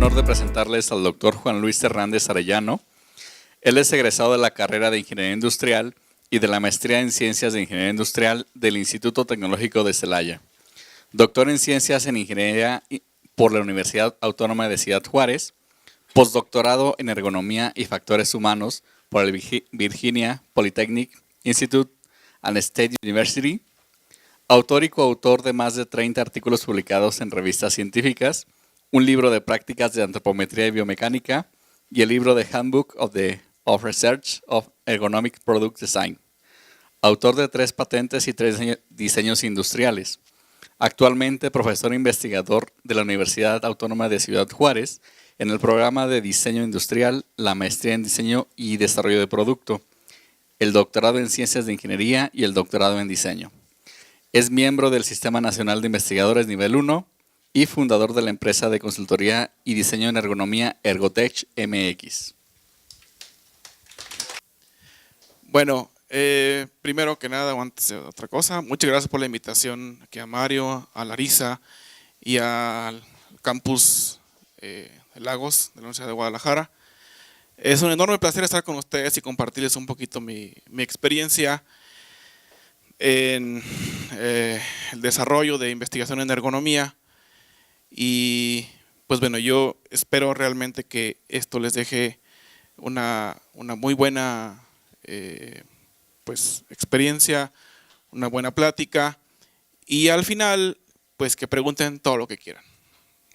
honor de presentarles al doctor Juan Luis Hernández Arellano. Él es egresado de la carrera de Ingeniería Industrial y de la maestría en Ciencias de Ingeniería Industrial del Instituto Tecnológico de Celaya. Doctor en Ciencias en Ingeniería por la Universidad Autónoma de Ciudad Juárez. Postdoctorado en Ergonomía y Factores Humanos por el Virginia Polytechnic Institute and State University. Autor y coautor de más de 30 artículos publicados en revistas científicas, un libro de prácticas de antropometría y biomecánica y el libro de Handbook of Research of Ergonomic Product Design. Autor de 3 patentes y 3 diseños industriales. Actualmente profesor investigador de la Universidad Autónoma de Ciudad Juárez en el programa de Diseño Industrial, la maestría en Diseño y Desarrollo de Producto, el doctorado en Ciencias de Ingeniería y el doctorado en Diseño. Es miembro del Sistema Nacional de Investigadores Nivel 1 y fundador de la empresa de consultoría y diseño en ergonomía Ergotech MX. Bueno, primero que nada, o antes de otra cosa, muchas gracias por la invitación aquí a Mario, a Larisa y al campus Lagos de la Universidad de Guadalajara. Es un enorme placer estar con ustedes y compartirles un poquito mi experiencia en el desarrollo de investigación en ergonomía. Y pues bueno, yo espero realmente que esto les deje una muy buena pues experiencia, una buena plática y al final pues que pregunten todo lo que quieran.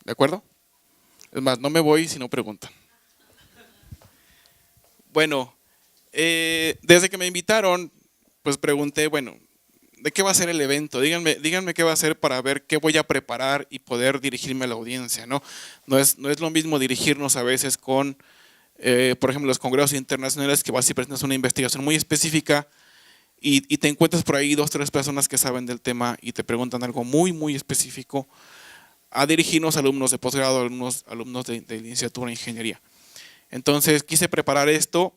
¿De acuerdo? Es más, no me voy si no preguntan. Bueno, desde que me invitaron pues pregunté, bueno, ¿de qué va a ser el evento? Díganme qué va a ser para ver qué voy a preparar y poder dirigirme a la audiencia, ¿no? No es lo mismo dirigirnos a veces con, por ejemplo, los congresos internacionales que vas y presentas una investigación muy específica y te encuentras por ahí 2 o 3 personas que saben del tema y te preguntan algo muy, muy específico, a dirigirnos a alumnos de posgrado, alumnos de licenciatura en ingeniería. Entonces quise preparar esto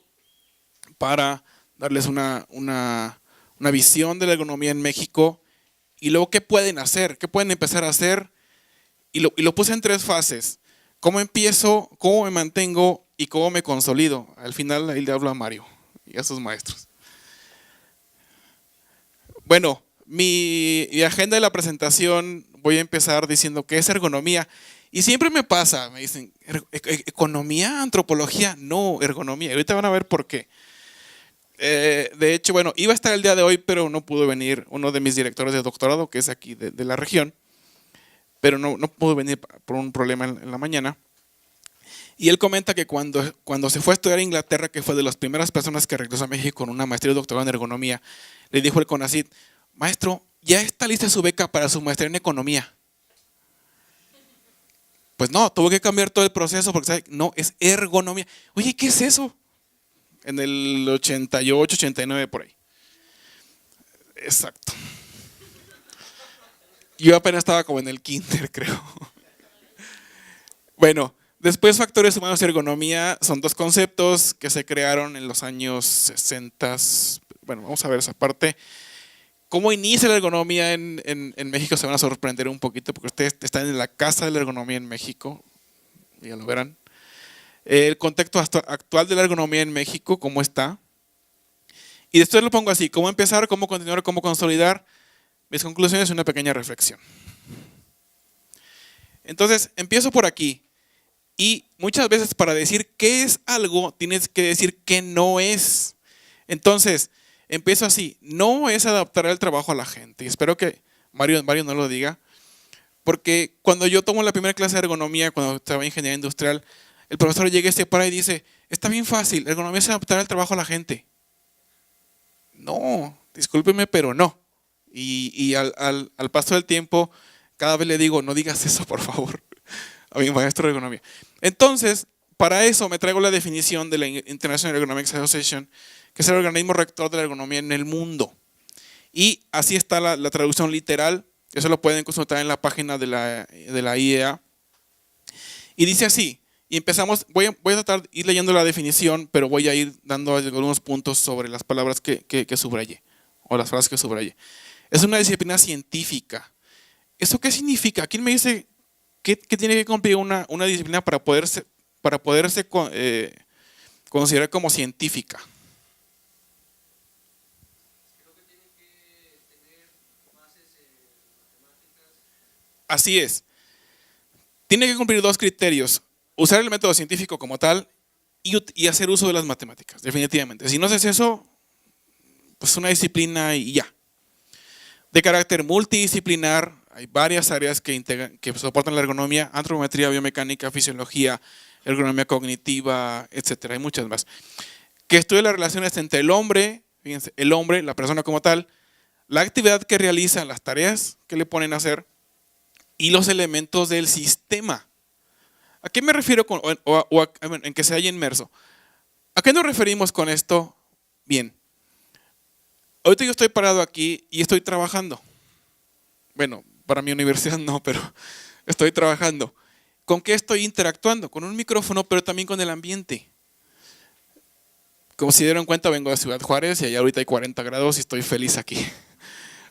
para darles una visión de la ergonomía en México y luego qué pueden hacer, qué pueden empezar a hacer y lo puse en 3 fases. ¿Cómo empiezo, cómo me mantengo y cómo me consolido? Al final ahí le hablo a Mario y a sus maestros. Bueno, mi agenda de la presentación voy a empezar diciendo qué es ergonomía y siempre me pasa, me dicen, ¿economía, antropología? No, ergonomía. Y ahorita van a ver por qué. De hecho, bueno, iba a estar el día de hoy, pero no pudo venir uno de mis directores de doctorado, que es aquí de la región, pero no pudo venir por un problema en la mañana. Y él comenta que cuando se fue a estudiar a Inglaterra, que fue de las primeras personas que regresó a México con una maestría y doctorado en ergonomía, le dijo el CONACYT, maestro, ya está lista su beca para su maestría en economía. Pues no, tuvo que cambiar todo el proceso porque ¿sabe? No, es ergonomía. Oye, ¿qué es eso? En el 88, 89 por ahí. Exacto. Yo apenas estaba como en el kinder, creo. Bueno, después factores humanos y ergonomía son 2 conceptos que se crearon en los años 60. Bueno, vamos a ver esa parte. ¿Cómo inicia la ergonomía en México? Se van a sorprender un poquito porque ustedes están en la casa de la ergonomía en México. Ya lo verán. El contexto actual de la ergonomía en México, cómo está. Y después lo pongo así, cómo empezar, cómo continuar, cómo consolidar. Mis conclusiones y una pequeña reflexión. Entonces, empiezo por aquí. Y muchas veces para decir qué es algo, tienes que decir qué no es. Entonces, empiezo así, no es adaptar el trabajo a la gente. Y espero que Mario no lo diga. Porque cuando yo tomo la primera clase de ergonomía, cuando estaba en ingeniería industrial, el profesor llega y se para y dice, está bien fácil, ergonomía es adaptar el trabajo a la gente. No, discúlpeme, pero no. Y al paso del tiempo, cada vez le digo, no digas eso, por favor, a mi maestro de ergonomía. Entonces, para eso me traigo la definición de la International Ergonomics Association, que es el organismo rector de la ergonomía en el mundo. Y así está la traducción literal, eso lo pueden consultar en la página de la IEA. Y dice así, y empezamos, voy a tratar de ir leyendo la definición, pero voy a ir dando algunos puntos sobre las palabras que subrayé, o las frases que subrayé. Es una disciplina científica. ¿Eso qué significa? ¿Quién me dice ¿Qué tiene que cumplir una disciplina para poderse considerar como científica? Así es. Tiene que cumplir dos criterios: usar el método científico como tal y hacer uso de las matemáticas, definitivamente. Si no haces eso, pues una disciplina y ya. De carácter multidisciplinar, hay varias áreas que soportan la ergonomía: antropometría, biomecánica, fisiología, ergonomía cognitiva, etcétera. Hay muchas más. Que estudia las relaciones entre el hombre, fíjense, el hombre, la persona como tal, la actividad que realiza, las tareas que le ponen a hacer y los elementos del sistema. ¿A qué me refiero en que se haya inmerso? ¿A qué nos referimos con esto? Bien, ahorita yo estoy parado aquí y estoy trabajando. Bueno, para mi universidad no, pero estoy trabajando. ¿Con qué estoy interactuando? Con un micrófono, pero también con el ambiente. Como se dieron cuenta, vengo de Ciudad Juárez y allá ahorita hay 40 grados y estoy feliz aquí.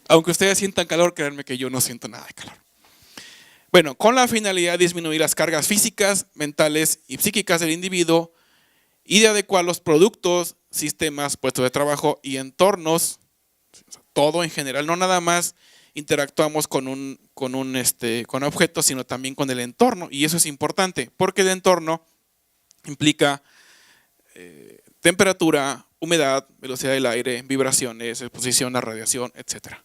Aunque ustedes sientan calor, créanme que yo no siento nada de calor. Bueno, con la finalidad de disminuir las cargas físicas, mentales y psíquicas del individuo y de adecuar los productos, sistemas, puestos de trabajo y entornos, todo en general, no nada más interactuamos con objetos, sino también con el entorno, y eso es importante, porque el entorno implica temperatura, humedad, velocidad del aire, vibraciones, exposición a radiación, etc.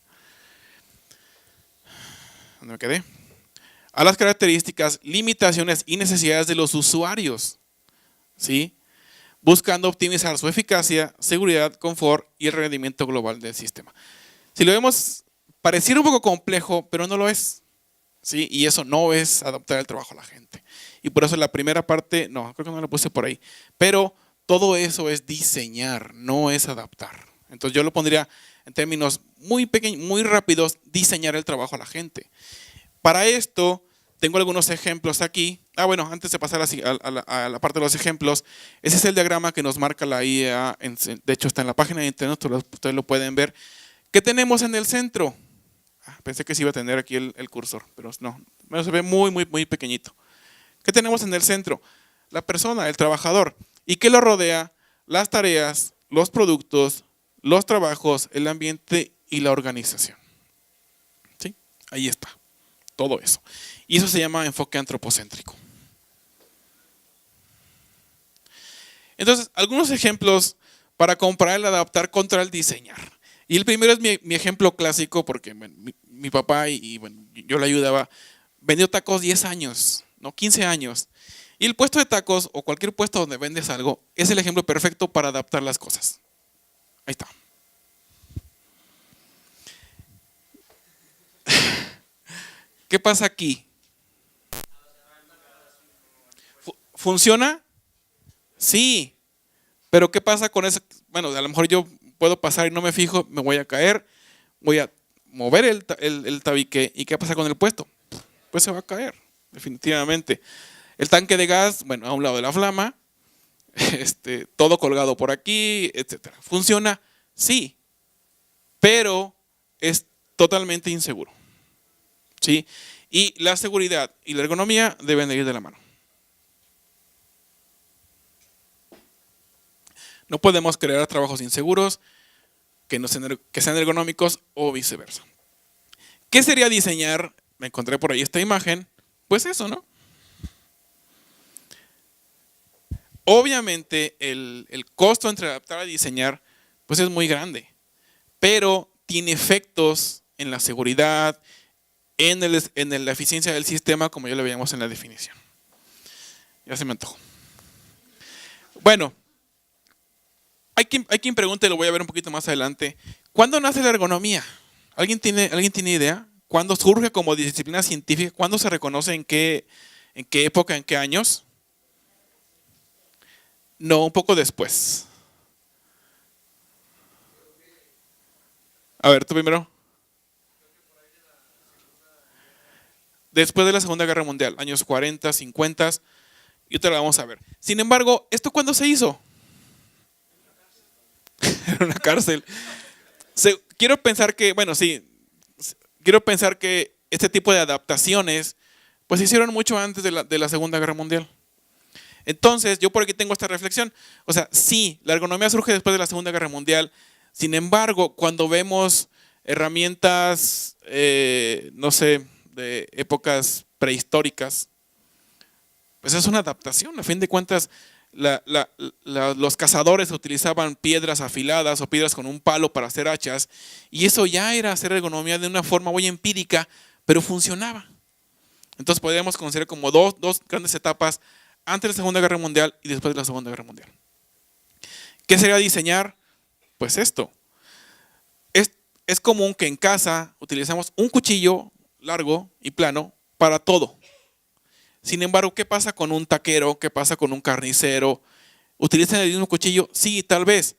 ¿Dónde me quedé? A las características, limitaciones y necesidades de los usuarios, ¿sí? Buscando optimizar su eficacia, seguridad, confort y el rendimiento global del sistema. Si lo vemos, pareciera un poco complejo, pero no lo es, ¿sí? Y eso no es adaptar el trabajo a la gente. Y por eso la primera parte, no, creo que no la puse por ahí, pero todo eso es diseñar, no es adaptar. Entonces yo lo pondría en términos muy pequeños, muy rápidos: diseñar el trabajo a la gente. Para esto tengo algunos ejemplos aquí. Bueno, antes de pasar a la parte de los ejemplos, ese es el diagrama que nos marca la IEA. De hecho está en la página de internet, ustedes lo pueden ver. ¿Qué tenemos en el centro? Pensé que sí iba a tener aquí el cursor, pero no, se ve muy, muy, muy pequeñito. ¿Qué tenemos en el centro? La persona, el trabajador. ¿Y qué lo rodea? Las tareas, los productos, los trabajos, el ambiente y la organización. ¿Sí? Ahí está. Todo eso. Y eso se llama enfoque antropocéntrico. Entonces, algunos ejemplos para comparar el adaptar contra el diseñar. Y el primero es mi ejemplo clásico, porque bueno, mi papá bueno, yo le ayudaba. Vendió tacos 10 años, no 15 años. Y el puesto de tacos o cualquier puesto donde vendes algo es el ejemplo perfecto para adaptar las cosas. Ahí está. ¿Qué pasa aquí? ¿Funciona? Sí. Pero ¿qué pasa con eso? Bueno, a lo mejor yo puedo pasar y no me fijo, me voy a caer, voy a mover el tabique. ¿Y qué pasa con el puesto? Pues se va a caer, definitivamente. El tanque de gas, bueno, a un lado de la flama, todo colgado por aquí, etc. ¿Funciona? Sí. Pero es totalmente inseguro. ¿Sí? Y la seguridad y la ergonomía deben de ir de la mano. No podemos crear trabajos inseguros que sean ergonómicos o viceversa. ¿Qué sería diseñar? Me encontré por ahí esta imagen. Pues eso, ¿no? Obviamente el costo entre adaptar y diseñar pues es muy grande, pero tiene efectos en la seguridad, en la eficiencia del sistema, como ya lo veíamos en la definición. Ya se me antojó. Bueno, hay quien pregunte, lo voy a ver un poquito más adelante: ¿cuándo nace la ergonomía? ¿Alguien tiene idea? ¿Cuándo surge como disciplina científica? ¿Cuándo se reconoce? ¿En qué época? ¿En qué años? No, un poco después. A ver, tú primero. Después de la Segunda Guerra Mundial, años 40, 50, y otra la vamos a ver. Sin embargo, ¿esto cuándo se hizo? En una cárcel. Quiero pensar que este tipo de adaptaciones Pues se hicieron mucho antes de la Segunda Guerra Mundial. Entonces, yo por aquí tengo esta reflexión. O sea, sí, la ergonomía surge después de la Segunda Guerra Mundial. Sin embargo, cuando vemos herramientas, no sé, de épocas prehistóricas, pues es una adaptación. A fin de cuentas, los cazadores utilizaban piedras afiladas o piedras con un palo para hacer hachas, y eso ya era hacer ergonomía de una forma muy empírica, pero funcionaba. Entonces podríamos considerar como dos grandes etapas: antes de la Segunda Guerra Mundial y después de la Segunda Guerra Mundial. ¿Qué sería diseñar? Pues esto. Es común que en casa utilizamos un cuchillo largo y plano para todo. Sin embargo, ¿qué pasa con un taquero? ¿Qué pasa con un carnicero? ¿Utilizan el mismo cuchillo? Sí, tal vez.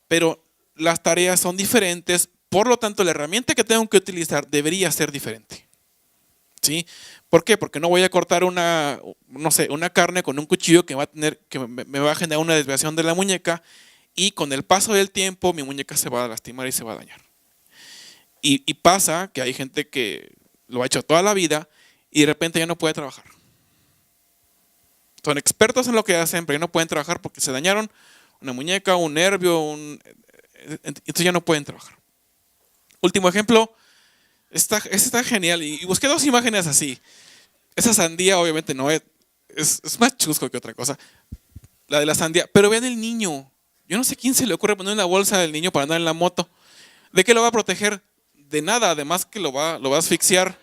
Pero las tareas son diferentes, por lo tanto la herramienta que tengo que utilizar debería ser diferente. ¿Sí? ¿Por qué? Porque no voy a cortar una carne con un cuchillo que me va a generar una desviación de la muñeca, y con el paso del tiempo mi muñeca se va a lastimar y se va a dañar. Y pasa que hay gente que lo ha hecho toda la vida y de repente ya no puede trabajar. Son expertos en lo que hacen, pero ya no pueden trabajar porque se dañaron una muñeca, un nervio, entonces ya no pueden trabajar. Último ejemplo, está genial, y busqué dos imágenes así. Esa sandía obviamente no es más chusco que otra cosa, la de la sandía, pero vean el niño. Yo no sé quién se le ocurre poner una bolsa del niño para andar en la moto. ¿De qué lo va a proteger? De nada, además que lo va a asfixiar.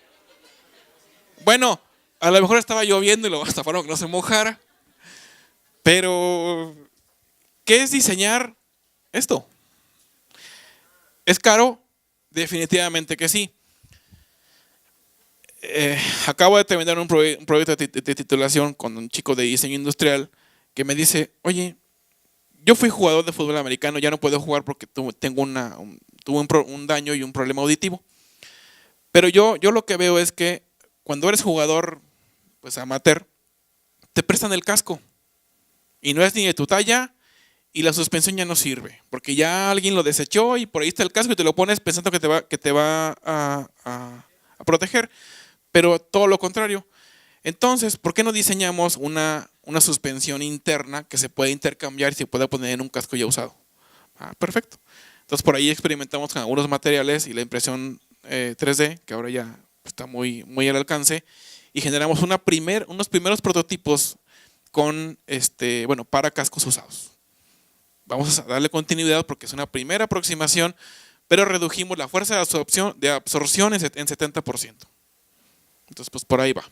Bueno, a lo mejor estaba lloviendo y lo taparon que no se mojara. Pero, ¿qué es diseñar esto? ¿Es caro? Definitivamente que sí. Acabo de terminar un proyecto de titulación con un chico de diseño industrial que me dice: oye, yo fui jugador de fútbol americano, ya no puedo jugar porque tuve un daño y un problema auditivo. Pero yo lo que veo es que cuando eres jugador, pues amateur, te prestan el casco y no es ni de tu talla, y la suspensión ya no sirve porque ya alguien lo desechó y por ahí está el casco y te lo pones pensando que te va a proteger, pero todo lo contrario. Entonces, ¿por qué no diseñamos una suspensión interna que se puede intercambiar y se puede poner en un casco ya usado? Perfecto. Entonces por ahí experimentamos con algunos materiales y la impresión 3D, que ahora ya está muy, muy al alcance, y generamos unos primeros prototipos con para cascos usados. Vamos a darle continuidad porque es una primera aproximación, pero redujimos la fuerza de absorción en 70%. Entonces, pues por ahí va.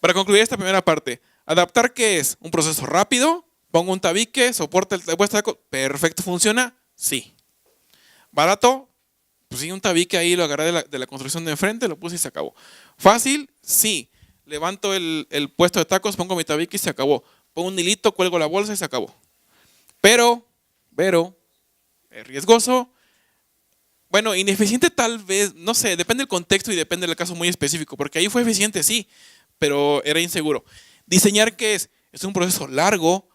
Para concluir esta primera parte, ¿adaptar qué es? ¿Un proceso rápido? Pongo un tabique, soporta el taco, perfecto, ¿funciona? Sí. ¿Barato? Pues sí, un tabique ahí lo agarré de la construcción de enfrente, lo puse y se acabó. ¿Fácil? Sí. Levanto el puesto de tacos, pongo mi tabique y se acabó. Pongo un hilito, cuelgo la bolsa y se acabó. Pero, es riesgoso. Bueno, ineficiente tal vez, no sé, depende del contexto y depende del caso muy específico, porque ahí fue eficiente, sí, pero era inseguro. ¿Diseñar qué es? Es un proceso largo,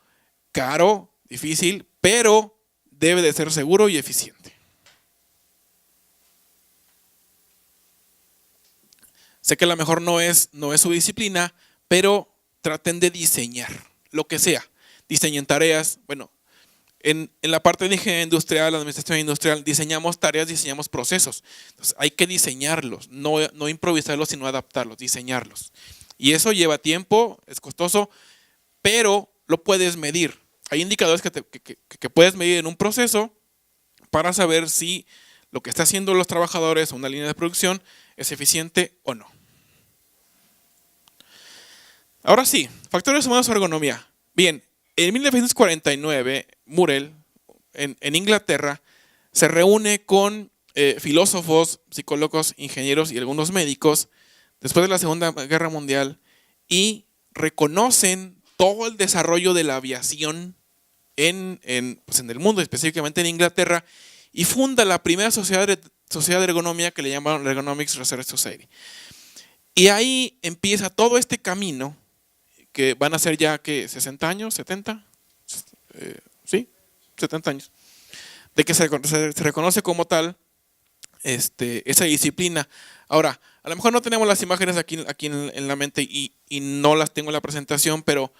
caro, difícil, pero debe de ser seguro y eficiente. Sé que a lo mejor no es su disciplina, pero traten de diseñar lo que sea. Diseñen tareas. Bueno, en la parte de ingeniería industrial, la administración industrial, diseñamos tareas, diseñamos procesos. Entonces hay que diseñarlos, no improvisarlos, sino adaptarlos, diseñarlos. Y eso lleva tiempo, es costoso, pero lo puedes medir. Hay indicadores que puedes medir en un proceso para saber si lo que están haciendo los trabajadores o una línea de producción es eficiente o no. Ahora sí, factores humanos o ergonomía. Bien, en 1949, Murrell, en Inglaterra, se reúne con filósofos, psicólogos, ingenieros y algunos médicos después de la Segunda Guerra Mundial, y reconocen todo el desarrollo de la aviación en el mundo, específicamente en Inglaterra, y funda la primera sociedad de ergonomía que le llamaron Ergonomics Research Society. Y ahí empieza todo este camino que van a ser ya que 60 años, 70, sí, 70 años, de que se reconoce como tal esa disciplina. Ahora, a lo mejor no tenemos las imágenes aquí en la mente y no las tengo en la presentación, pero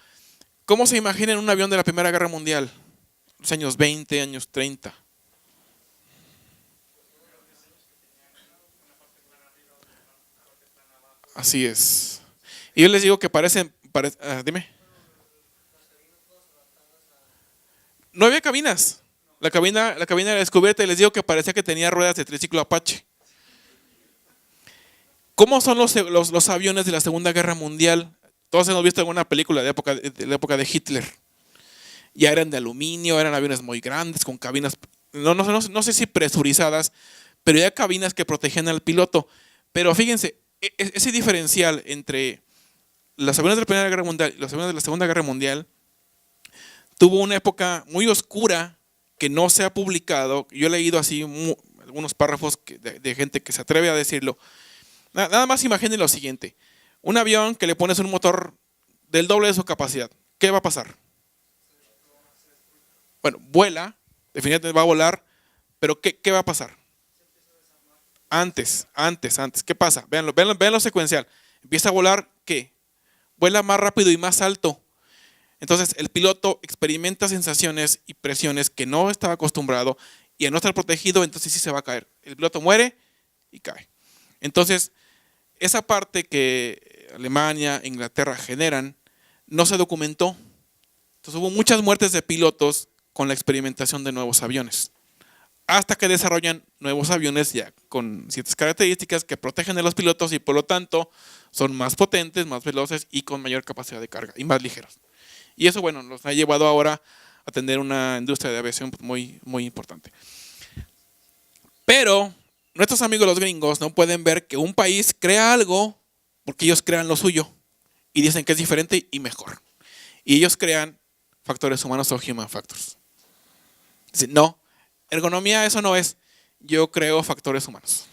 ¿cómo se imagina un avión de la Primera Guerra Mundial? Los años 20, años 30. Así es. Y yo les digo que dime. No había cabinas. La cabina era descubierta y les digo que parecía que tenía ruedas de triciclo Apache. ¿Cómo son los aviones de la Segunda Guerra Mundial? Todos hemos visto alguna película de la época de Hitler. Ya eran de aluminio, eran aviones muy grandes, con cabinas, no sé si presurizadas, pero ya cabinas que protegían al piloto. Pero fíjense, ese diferencial entre los aviones de la Primera Guerra Mundial y los aviones de la Segunda Guerra Mundial tuvo una época muy oscura que no se ha publicado. Yo he leído así algunos párrafos de gente que se atreve a decirlo. Nada más imaginen lo siguiente: un avión que le pones un motor del doble de su capacidad, ¿qué va a pasar? Bueno, vuela, definitivamente va a volar, pero ¿qué va a pasar? Antes, ¿qué pasa? Véanlo secuencial. Empieza a volar, ¿qué? Vuela más rápido y más alto. Entonces el piloto experimenta sensaciones y presiones que no estaba acostumbrado, y al no estar protegido, entonces sí se va a caer. El piloto muere y cae. Entonces, esa parte que Alemania e Inglaterra generan no se documentó. Entonces hubo muchas muertes de pilotos con la experimentación de nuevos aviones, hasta que desarrollan nuevos aviones ya con ciertas características que protegen a los pilotos y por lo tanto son más potentes, más veloces y con mayor capacidad de carga y más ligeros. Y eso, bueno, nos ha llevado ahora a tener una industria de aviación muy, muy importante. Pero nuestros amigos los gringos no pueden ver que un país crea algo porque ellos crean lo suyo y dicen que es diferente y mejor. Y ellos crean factores humanos o human factors. Dicen, no, ergonomía eso no es. Yo creo factores humanos.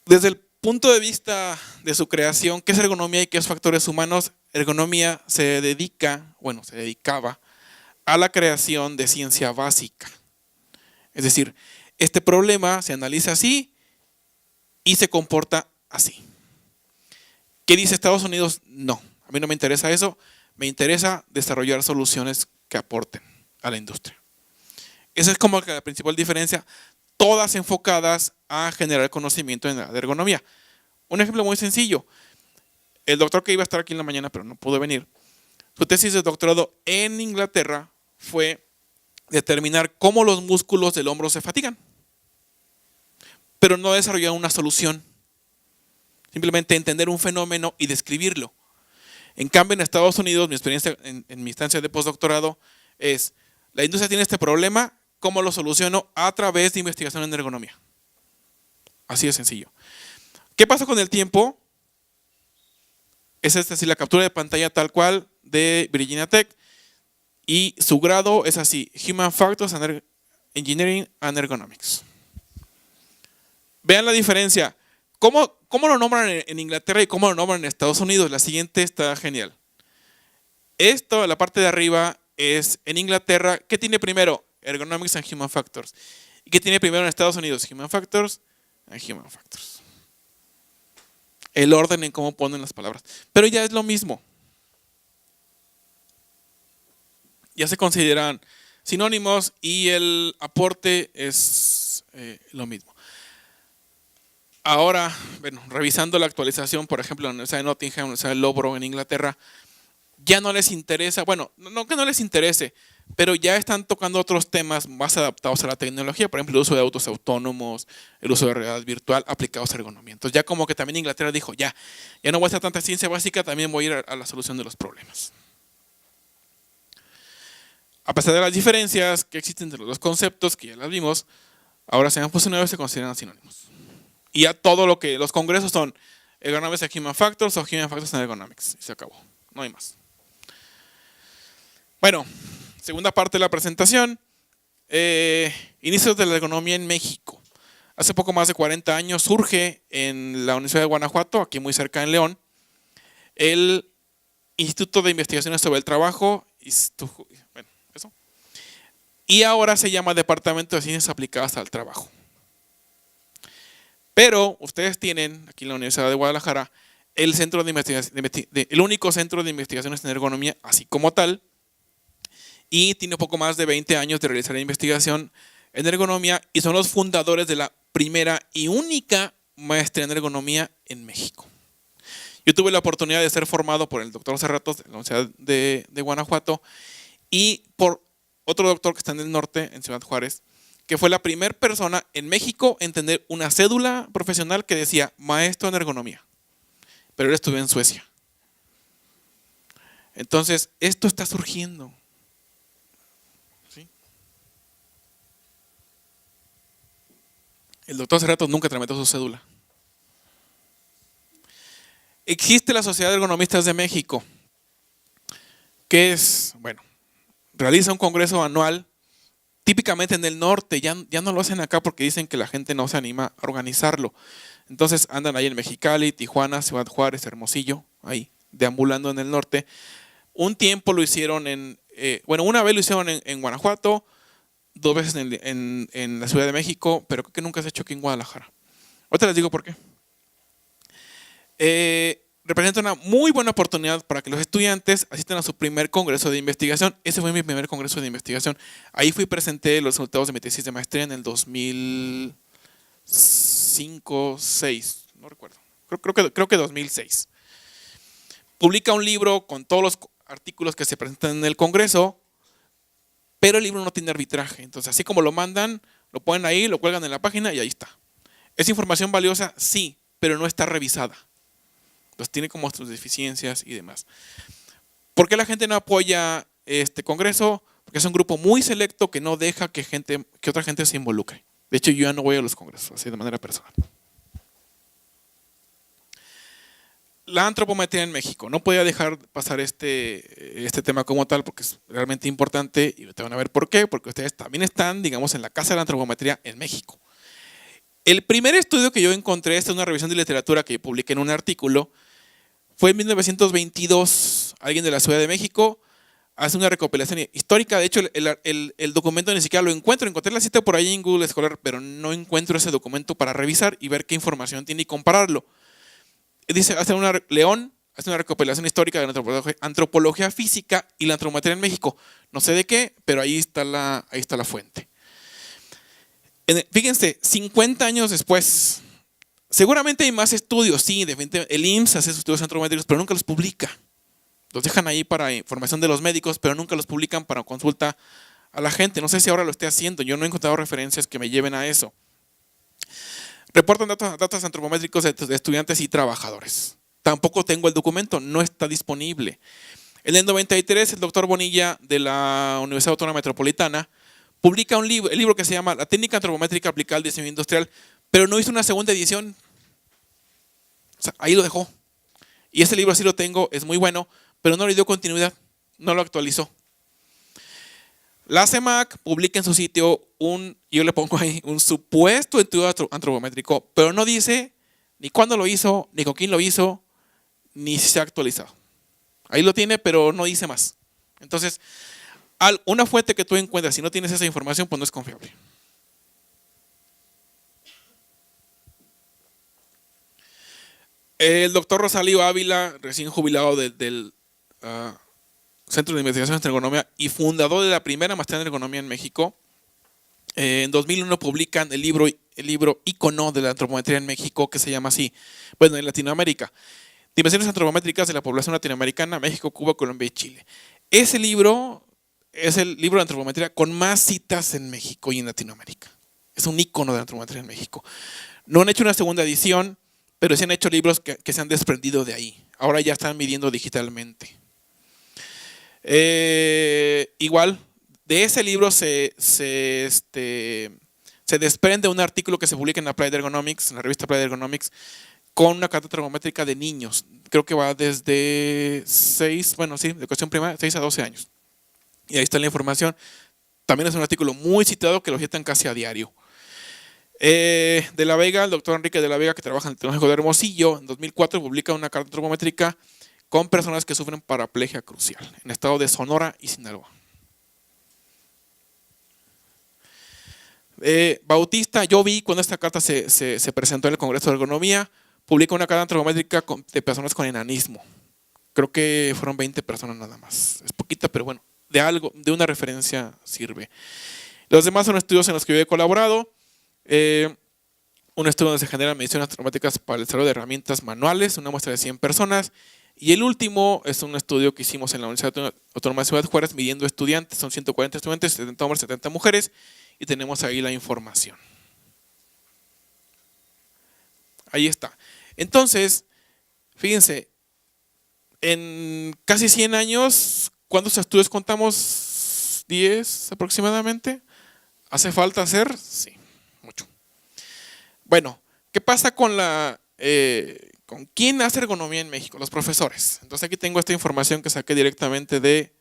Desde el punto de vista de su creación, ¿qué es ergonomía y qué es factores humanos? Ergonomía se dedicaba a la creación de ciencia básica. Es decir, este problema se analiza así y se comporta así. ¿Qué dice Estados Unidos? No, a mí no me interesa eso. Me interesa desarrollar soluciones que aporten a la industria. Esa es como la principal diferencia, todas enfocadas a generar conocimiento en la ergonomía. Un ejemplo muy sencillo: el doctor que iba a estar aquí en la mañana pero no pudo venir, su tesis de doctorado en Inglaterra fue determinar cómo los músculos del hombro se fatigan, pero no desarrollar una solución, simplemente entender un fenómeno y describirlo. En cambio, en Estados Unidos, mi experiencia en mi instancia de postdoctorado es: la industria tiene este problema, ¿cómo lo soluciono? A través de investigación en ergonomía. Así de sencillo. ¿Qué pasa con el tiempo? Es así la captura de pantalla tal cual de Virginia Tech, y su grado es así: Human Factors and Engineering and Ergonomics. Vean la diferencia. ¿Cómo lo nombran en Inglaterra y cómo lo nombran en Estados Unidos? La siguiente está genial. Esto, la parte de arriba, es en Inglaterra. ¿Qué tiene primero? Ergonomics and Human Factors. ¿Y qué tiene primero en Estados Unidos? Human Factors and Human Factors. El orden en cómo ponen las palabras. Pero ya es lo mismo. Ya se consideran sinónimos y el aporte es lo mismo. Ahora, bueno, revisando la actualización, por ejemplo, en la Universidad de Nottingham, en la Universidad de Loughborough en Inglaterra, ya no les interesa, bueno, no que no les interese, pero ya están tocando otros temas más adaptados a la tecnología, por ejemplo, el uso de autos autónomos, el uso de realidad virtual aplicados a ergonomía. Entonces ya como que también Inglaterra dijo, ya no voy a hacer tanta ciencia básica, también voy a ir a la solución de los problemas. A pesar de las diferencias que existen entre los dos conceptos, que ya las vimos, ahora se han fusionado y se consideran sinónimos. Y ya todo lo que los congresos son Ergonomics and Human Factors o Human Factors and Ergonomics. Y se acabó, no hay más. Bueno, segunda parte de la presentación. Inicios de la ergonomía en México. Hace poco más de 40 años surge en la Universidad de Guanajuato, aquí muy cerca en León, el Instituto de Investigaciones sobre el Trabajo. Bueno, eso. y ahora se llama Departamento de Ciencias Aplicadas al Trabajo. Pero ustedes tienen, aquí en la Universidad de Guadalajara, el único centro de investigaciones en ergonomía, así como tal, y tiene poco más de 20 años de realizar investigación en ergonomía y son los fundadores de la primera y única maestría en ergonomía en México. Yo tuve la oportunidad de ser formado por el doctor Cerratos de la Universidad de Guanajuato y por otro doctor que está en el norte, en Ciudad Juárez, que fue la primera persona en México en tener una cédula profesional que decía maestro en ergonomía. Pero él estuvo en Suecia. Entonces, esto está surgiendo. ¿Sí? El doctor Cerratos nunca tramitó su cédula. Existe la Sociedad de Ergonomistas de México, que es, bueno, realiza un congreso anual, típicamente en el norte, ya no lo hacen acá porque dicen que la gente no se anima a organizarlo. Entonces andan ahí en Mexicali, Tijuana, Ciudad Juárez, Hermosillo, ahí, deambulando en el norte. Un tiempo lo hicieron una vez lo hicieron en Guanajuato, 2 veces en la Ciudad de México, pero creo que nunca se ha hecho aquí en Guadalajara. Ahorita les digo por qué. Representa una muy buena oportunidad para que los estudiantes asistan a su primer congreso de investigación. Ese fue mi primer congreso de investigación. Ahí presenté los resultados de mi tesis de maestría en el 2005, 6, no recuerdo. Creo que 2006. Publica un libro con todos los artículos que se presentan en el congreso, pero el libro no tiene arbitraje. Entonces, así como lo mandan, lo ponen ahí, lo cuelgan en la página y ahí está. ¿Es información valiosa? Sí, pero no está revisada. Entonces tiene como sus deficiencias y demás. ¿Por qué la gente no apoya este congreso? Porque es un grupo muy selecto que no deja que otra gente se involucre. De hecho, yo ya no voy a los congresos, así de manera personal. La antropometría en México. No podía dejar pasar este tema como tal porque es realmente importante y te van a ver por qué. Porque ustedes también están, digamos, en la Casa de la Antropometría en México. El primer estudio que yo encontré, esta es una revisión de literatura que publiqué en un artículo, fue en 1922. Alguien de la Ciudad de México hace una recopilación histórica. De hecho, el documento ni siquiera lo encuentro. Encontré la cita por ahí en Google Scholar, pero no encuentro ese documento para revisar y ver qué información tiene y compararlo. Dice, León hace una recopilación histórica de la antropología física y la antropometría en México. No sé de qué, pero ahí está la fuente. Fíjense, 50 años después, seguramente hay más estudios, sí, definitivamente el IMSS hace sus estudios antropométricos, pero nunca los publica. Los dejan ahí para información de los médicos, pero nunca los publican para consulta a la gente. No sé si ahora lo esté haciendo, yo no he encontrado referencias que me lleven a eso. Reportan datos antropométricos de estudiantes y trabajadores. Tampoco tengo el documento, no está disponible. En el 93, el doctor Bonilla de la Universidad Autónoma Metropolitana publica el libro que se llama La técnica antropométrica aplicada al diseño industrial, pero no hizo una segunda edición. O sea, ahí lo dejó. Y ese libro sí lo tengo, es muy bueno, pero no le dio continuidad, no lo actualizó. La CEMAC publica en su sitio yo le pongo ahí, un supuesto estudio antropométrico, pero no dice ni cuándo lo hizo, ni con quién lo hizo, ni si se ha actualizado. Ahí lo tiene, pero no dice más. Entonces, una fuente que tú encuentras, si no tienes esa información, pues no es confiable. El doctor Rosalío Ávila, recién jubilado del Centro de Investigación en Ergonomía y fundador de la primera maestría en ergonomía en México, en 2001 publican el libro ícono de la antropometría en México, que se llama así, bueno, en Latinoamérica, Dimensiones antropométricas de la población latinoamericana, México, Cuba, Colombia y Chile. Ese libro es el libro de antropometría con más citas en México y en Latinoamérica. Es un ícono de la antropometría en México. No han hecho una segunda edición, pero sí han hecho libros que se han desprendido de ahí. Ahora ya están midiendo digitalmente. Igual, de ese libro se desprende un artículo que se publica en Applied Ergonomics, en la revista Applied Ergonomics, con una carta antropométrica de niños. Creo que va desde 6, de educación primaria, 6 a 12 años. Y ahí está la información. También es un artículo muy citado que lo citan casi a diario. De la Vega, el doctor Enrique de la Vega, que trabaja en el Tecnológico de Hermosillo, en 2004 publica una carta antropométrica con personas que sufren paraplegia crucial en el estado de Sonora y Sinaloa. Bautista, yo vi cuando esta carta se presentó en el Congreso de Ergonomía, publica una carta antropométrica de personas con enanismo. Creo que fueron 20 personas nada más. Es poquita, pero bueno, de una referencia sirve. Los demás son estudios en los que yo he colaborado. Un estudio donde se generan mediciones antropométricas para el desarrollo de herramientas manuales, una muestra de 100 personas. Y el último es un estudio que hicimos en la Universidad Autónoma de Ciudad Juárez midiendo estudiantes. Son 140 estudiantes, 70 hombres, 70 mujeres. Y tenemos ahí la información. Ahí está. Entonces, fíjense, en casi 100 años, ¿cuántos estudios contamos? 10 aproximadamente. ¿Hace falta hacer? Sí, mucho. Bueno, ¿qué pasa con con quién hace ergonomía en México? Los profesores. Entonces aquí tengo esta información que saqué directamente de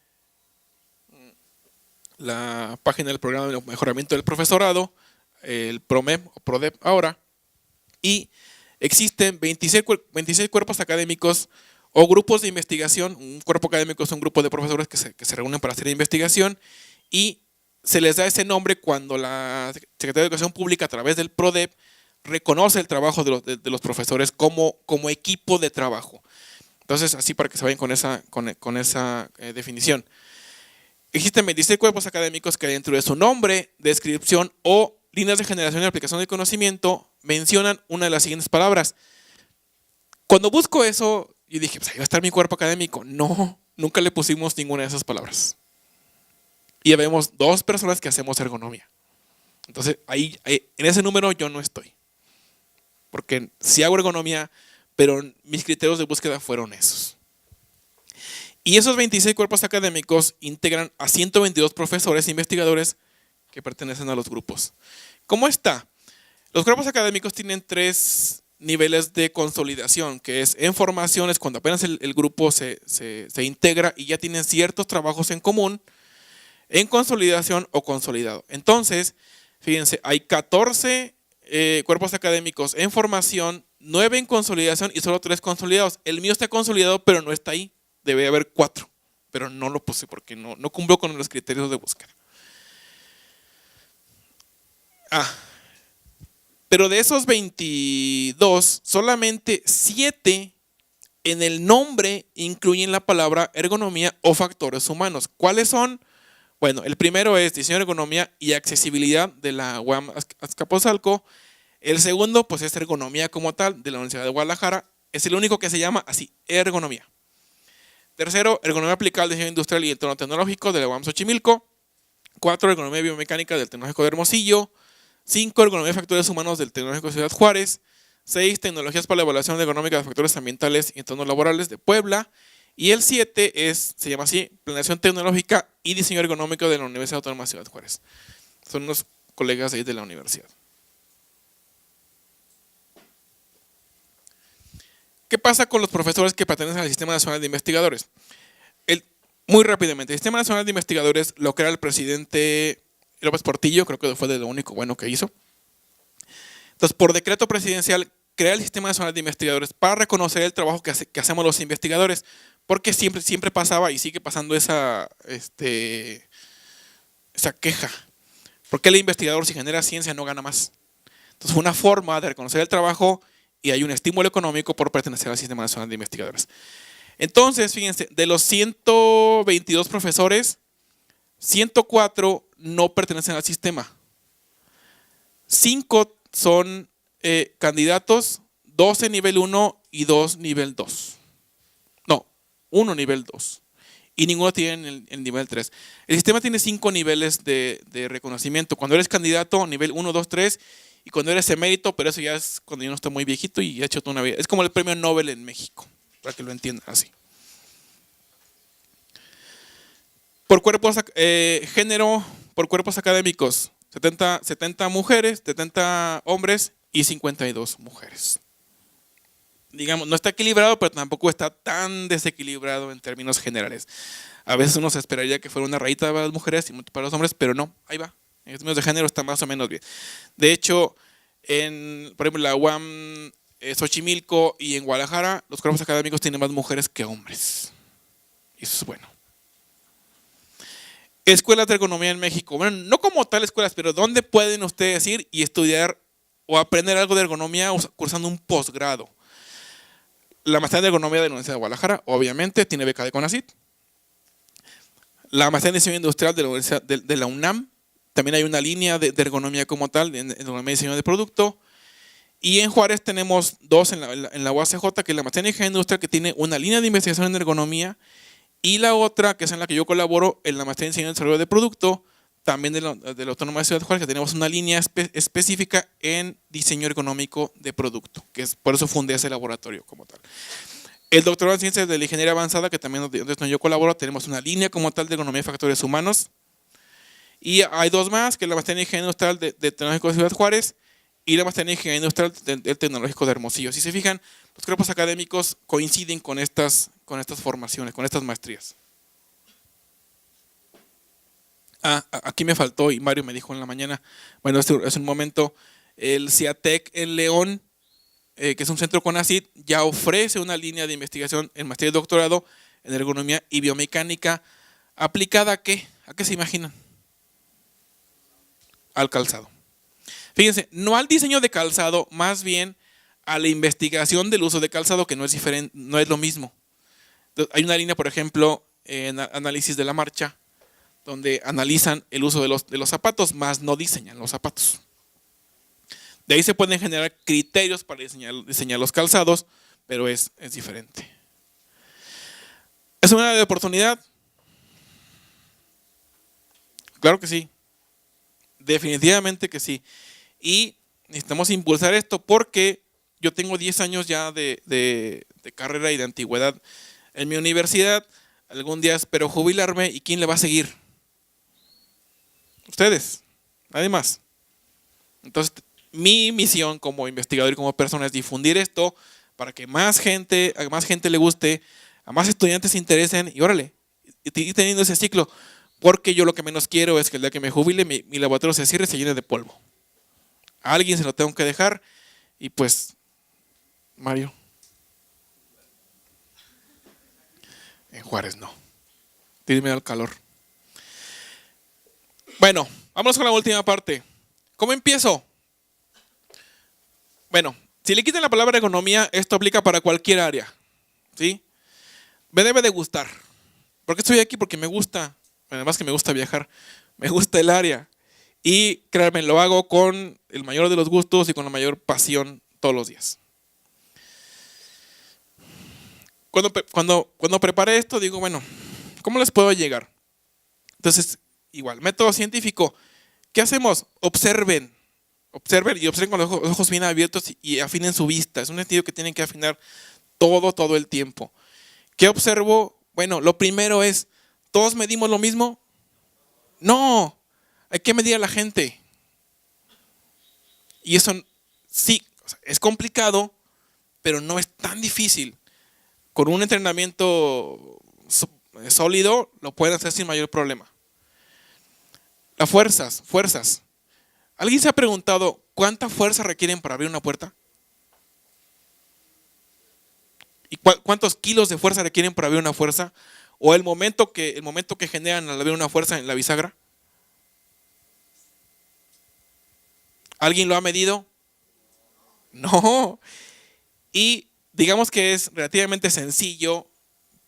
la página del programa de mejoramiento del profesorado, el PROMEP o PRODEP ahora, y existen 26 cuerpos académicos o grupos de investigación. Un cuerpo académico es un grupo de profesores que se reúnen para hacer investigación y se les da ese nombre cuando la Secretaría de Educación Pública a través del PRODEP reconoce el trabajo de los profesores como equipo de trabajo. Entonces, así para que se vayan con esa definición. Existen 26 cuerpos académicos que dentro de su nombre, descripción o líneas de generación y aplicación del conocimiento mencionan una de las siguientes palabras. Cuando busco eso, yo dije, pues ahí va a estar mi cuerpo académico. No, nunca le pusimos ninguna de esas palabras. Y vemos 2 personas que hacemos ergonomía. Entonces, ahí en ese número yo no estoy. Porque sí hago ergonomía, pero mis criterios de búsqueda fueron esos. Y esos 26 cuerpos académicos integran a 122 profesores e investigadores que pertenecen a los grupos. ¿Cómo está? Los cuerpos académicos tienen 3 niveles de consolidación, que es en formación, es cuando apenas el grupo se integra y ya tienen ciertos trabajos en común, en consolidación o consolidado. Entonces, fíjense, hay 14 cuerpos académicos en formación, 9 en consolidación y solo 3 consolidados. El mío está consolidado, pero no está ahí. Debe haber 4, pero no lo puse porque no cumplió con los criterios de búsqueda. Pero de esos 22, solamente 7 en el nombre incluyen la palabra ergonomía o factores humanos. ¿Cuáles son? Bueno, el primero es diseño, ergonomía y accesibilidad de la UAM Azcapotzalco. El segundo, pues es ergonomía como tal de la Universidad de Guadalajara. Es el único que se llama así, ergonomía. Tercero, ergonomía aplicada al diseño industrial y entorno tecnológico de la UAM Xochimilco. 4, ergonomía biomecánica del Tecnológico de Hermosillo. 5, ergonomía de factores humanos del Tecnológico de Ciudad Juárez. 6, tecnologías para la evaluación ergonómica de factores ambientales y entornos laborales de Puebla. Y el 7 se llama así, planeación tecnológica y diseño ergonómico de la Universidad Autónoma de Ciudad Juárez. Son unos colegas ahí de la universidad. ¿Qué pasa con los profesores que pertenecen al Sistema Nacional de Investigadores? Muy rápidamente, el Sistema Nacional de Investigadores lo crea el presidente López Portillo, creo que fue de lo único bueno que hizo. Entonces, por decreto presidencial, crea el Sistema Nacional de Investigadores para reconocer el trabajo que hacemos los investigadores, porque siempre pasaba y sigue pasando esa queja. ¿Por qué el investigador, si genera ciencia, no gana más? Entonces, fue una forma de reconocer el trabajo y hay un estímulo económico por pertenecer al Sistema Nacional de Investigadores. Entonces, fíjense, de los 122 profesores, 104 no pertenecen al sistema. 5 son candidatos, 12 nivel 1 y 2 nivel 2. No, 1 nivel 2. Y ninguno tiene el nivel 3. El sistema tiene 5 niveles de reconocimiento. Cuando eres candidato, nivel 1, 2, 3. Y cuando eres emérito, pero eso ya es cuando uno está muy viejito y ha hecho toda una vida. Es como el premio Nobel en México, para que lo entiendan así. Por cuerpos, género, por cuerpos académicos, 70 mujeres, 70 hombres y 52 mujeres. Digamos, no está equilibrado, pero tampoco está tan desequilibrado en términos generales. A veces uno se esperaría que fuera una rayita para las mujeres y para los hombres, pero no, ahí va. En términos de género está más o menos bien. De hecho, por ejemplo, la UAM Xochimilco y en Guadalajara, los cuerpos académicos tienen más mujeres que hombres. Y eso es bueno. Escuelas de ergonomía en México. Bueno, no como tal escuelas, pero ¿dónde pueden ustedes ir y estudiar o aprender algo de ergonomía cursando un posgrado? La maestría de ergonomía de la Universidad de Guadalajara, obviamente, tiene beca de CONACYT. La maestría en diseño industrial de la Universidad de la UNAM, también hay una línea de ergonomía como tal, en ergonomía y diseño de producto. Y en Juárez tenemos dos en la UACJ, que es la maestría en ingeniería industrial, que tiene una línea de investigación en ergonomía, y la otra, que es en la que yo colaboro, en la maestría en diseño y desarrollo de producto, también de la Autónoma de Ciudad de Juárez, que tenemos una línea específica en diseño ergonómico de producto, que es por eso fundé ese laboratorio como tal. El doctorado en ciencias de la ingeniería avanzada, que también donde yo colaboro, tenemos una línea como tal de ergonomía de factores humanos. Y hay dos más, que es la maestría en ingeniería industrial de Tecnológico de Ciudad Juárez y la maestría en ingeniería industrial del Tecnológico de Hermosillo. Si se fijan, los cuerpos académicos coinciden con estas formaciones, con estas maestrías. Aquí me faltó y Mario me dijo en la mañana, bueno, es un momento, el CIATEC en León, que es un centro CONACYT, ya ofrece una línea de investigación en maestría y doctorado en ergonomía y biomecánica aplicada ¿a qué? ¿A qué se imaginan? Al calzado. Fíjense, no al diseño de calzado, más bien a la investigación del uso de calzado, que no es diferente, no es lo mismo. Hay una línea, por ejemplo, en análisis de la marcha, donde analizan el uso de los zapatos, más no diseñan los zapatos. De ahí se pueden generar criterios para diseñar los calzados, pero es diferente. ¿Es una área de oportunidad? Claro que sí. Definitivamente que sí. Y necesitamos impulsar esto porque yo tengo 10 años ya de carrera y de antigüedad en mi universidad. Algún día espero jubilarme y ¿quién le va a seguir? Ustedes, nadie más. Entonces, mi misión como investigador y como persona es difundir esto para que a más gente le guste, a más estudiantes se interesen y órale, y teniendo ese ciclo. Porque yo lo que menos quiero es que el día que me jubile mi laboratorio se cierre y se llene de polvo. A alguien se lo tengo que dejar y pues, Mario, en Juárez no. Tiene miedo al calor. Bueno, vamos con la última parte. ¿Cómo empiezo? Bueno, si le quitan la palabra economía, esto aplica para cualquier área, ¿sí? Me debe de gustar. ¿Por qué estoy aquí? Porque me gusta, además que me gusta viajar, me gusta el área. Y créanme, lo hago con el mayor de los gustos y con la mayor pasión todos los días. Cuando preparé esto, digo, bueno, ¿cómo les puedo llegar? Entonces, igual, método científico. ¿Qué hacemos? Observen y observen con los ojos bien abiertos y afinen su vista. Es un sentido que tienen que afinar todo el tiempo. ¿Qué observo? Bueno, lo primero es, ¿todos medimos lo mismo? No, hay que medir a la gente. Y eso sí, es complicado, pero no es tan difícil. Con un entrenamiento sólido lo pueden hacer sin mayor problema. Las fuerzas. ¿Alguien se ha preguntado cuánta fuerza requieren para abrir una puerta? ¿Y cuántos kilos de fuerza requieren para abrir una fuerza? ¿O el momento que generan al abrir una fuerza en la bisagra? ¿Alguien lo ha medido? No. Y digamos que es relativamente sencillo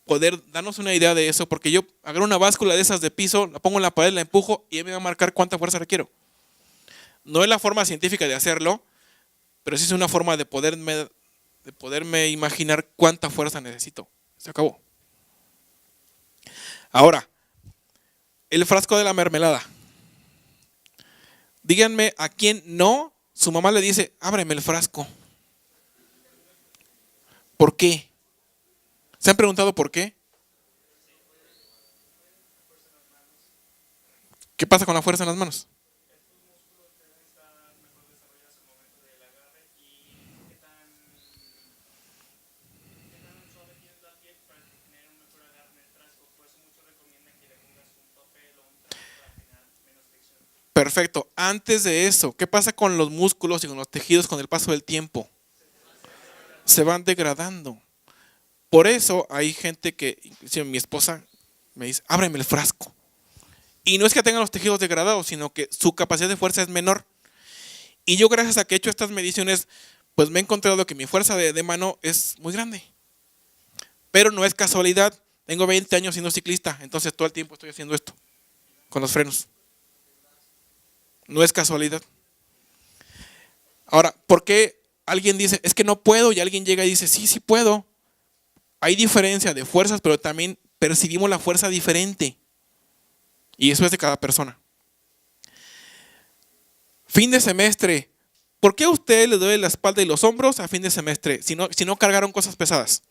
poder darnos una idea de eso, porque yo agarro una báscula de esas de piso, la pongo en la pared, la empujo y me va a marcar cuánta fuerza requiero. No es la forma científica de hacerlo, pero sí es una forma de poderme imaginar cuánta fuerza necesito. Se acabó. Ahora, el frasco de la mermelada. Díganme a quién no, su mamá le dice, ábreme el frasco. ¿Por qué? ¿Se han preguntado por qué? ¿Qué pasa con la fuerza en las manos? Perfecto. Antes de eso, ¿qué pasa con los músculos y con los tejidos con el paso del tiempo? Se van degradando. Por eso hay gente que, inclusive mi esposa, me dice, ábreme el frasco. Y no es que tengan los tejidos degradados, sino que su capacidad de fuerza es menor. Y yo, gracias a que he hecho estas mediciones, pues me he encontrado que mi fuerza de mano es muy grande. Pero no es casualidad. Tengo 20 años siendo ciclista, entonces todo el tiempo estoy haciendo esto, con los frenos. No es casualidad. Ahora, ¿por qué alguien dice, es que no puedo? Y alguien llega y dice, sí, sí puedo. Hay diferencia de fuerzas, pero también percibimos la fuerza diferente. Y eso es de cada persona. Fin de semestre. ¿Por qué a ustedes les duele la espalda y los hombros a fin de semestre si no cargaron cosas pesadas?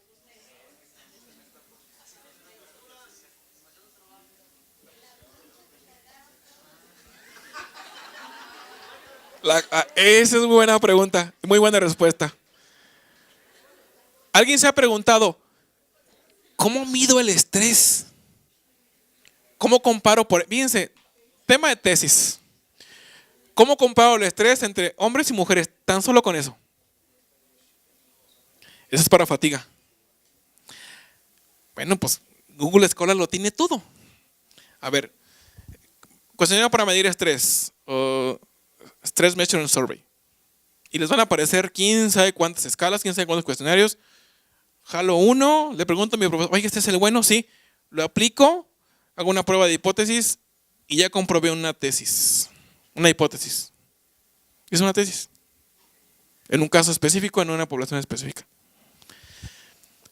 Esa es muy buena pregunta, muy buena respuesta. ¿Alguien se ha preguntado, cómo mido el estrés? ¿Cómo comparo? Fíjense, tema de tesis. ¿Cómo comparo el estrés entre hombres y mujeres? Tan solo con eso. Eso es para fatiga. Bueno, pues Google Scholar lo tiene todo. A ver, cuestionario para medir estrés. Stress Measurement Survey. Y les van a aparecer quién sabe cuántas escalas, quién sabe cuántos cuestionarios. Jalo uno, le pregunto a mi profesor, oye, ¿este es el bueno? Sí. Lo aplico, hago una prueba de hipótesis y ya comprobé una tesis. Una hipótesis. Es una tesis. En un caso específico, en una población específica.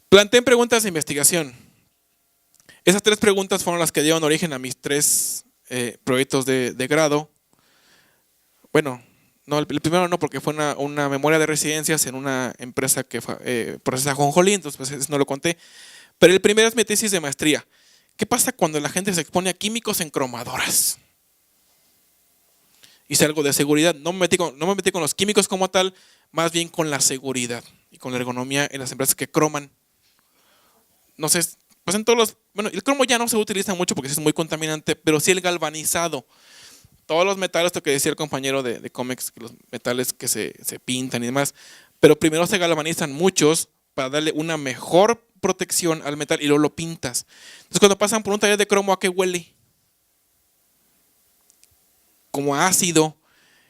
Planteen preguntas de investigación. Esas 3 preguntas fueron las que dieron origen a mis 3 proyectos de grado. Bueno, no, el primero no, porque fue una memoria de residencias en una empresa que procesa ajonjolí, entonces pues, no lo conté. Pero el primero es mi tesis de maestría. ¿Qué pasa cuando la gente se expone a químicos en cromadoras? Hice algo de seguridad. No me metí con los químicos como tal, más bien con la seguridad y con la ergonomía en las empresas que croman. No sé, pues en todos los... Bueno, el cromo ya no se utiliza mucho porque es muy contaminante, pero sí el galvanizado. Todos los metales, esto que decía el compañero de Comex, los metales que se pintan y demás, pero primero se galvanizan muchos para darle una mejor protección al metal y luego lo pintas. Entonces cuando pasan por un taller de cromo, ¿a qué huele? Como a ácido.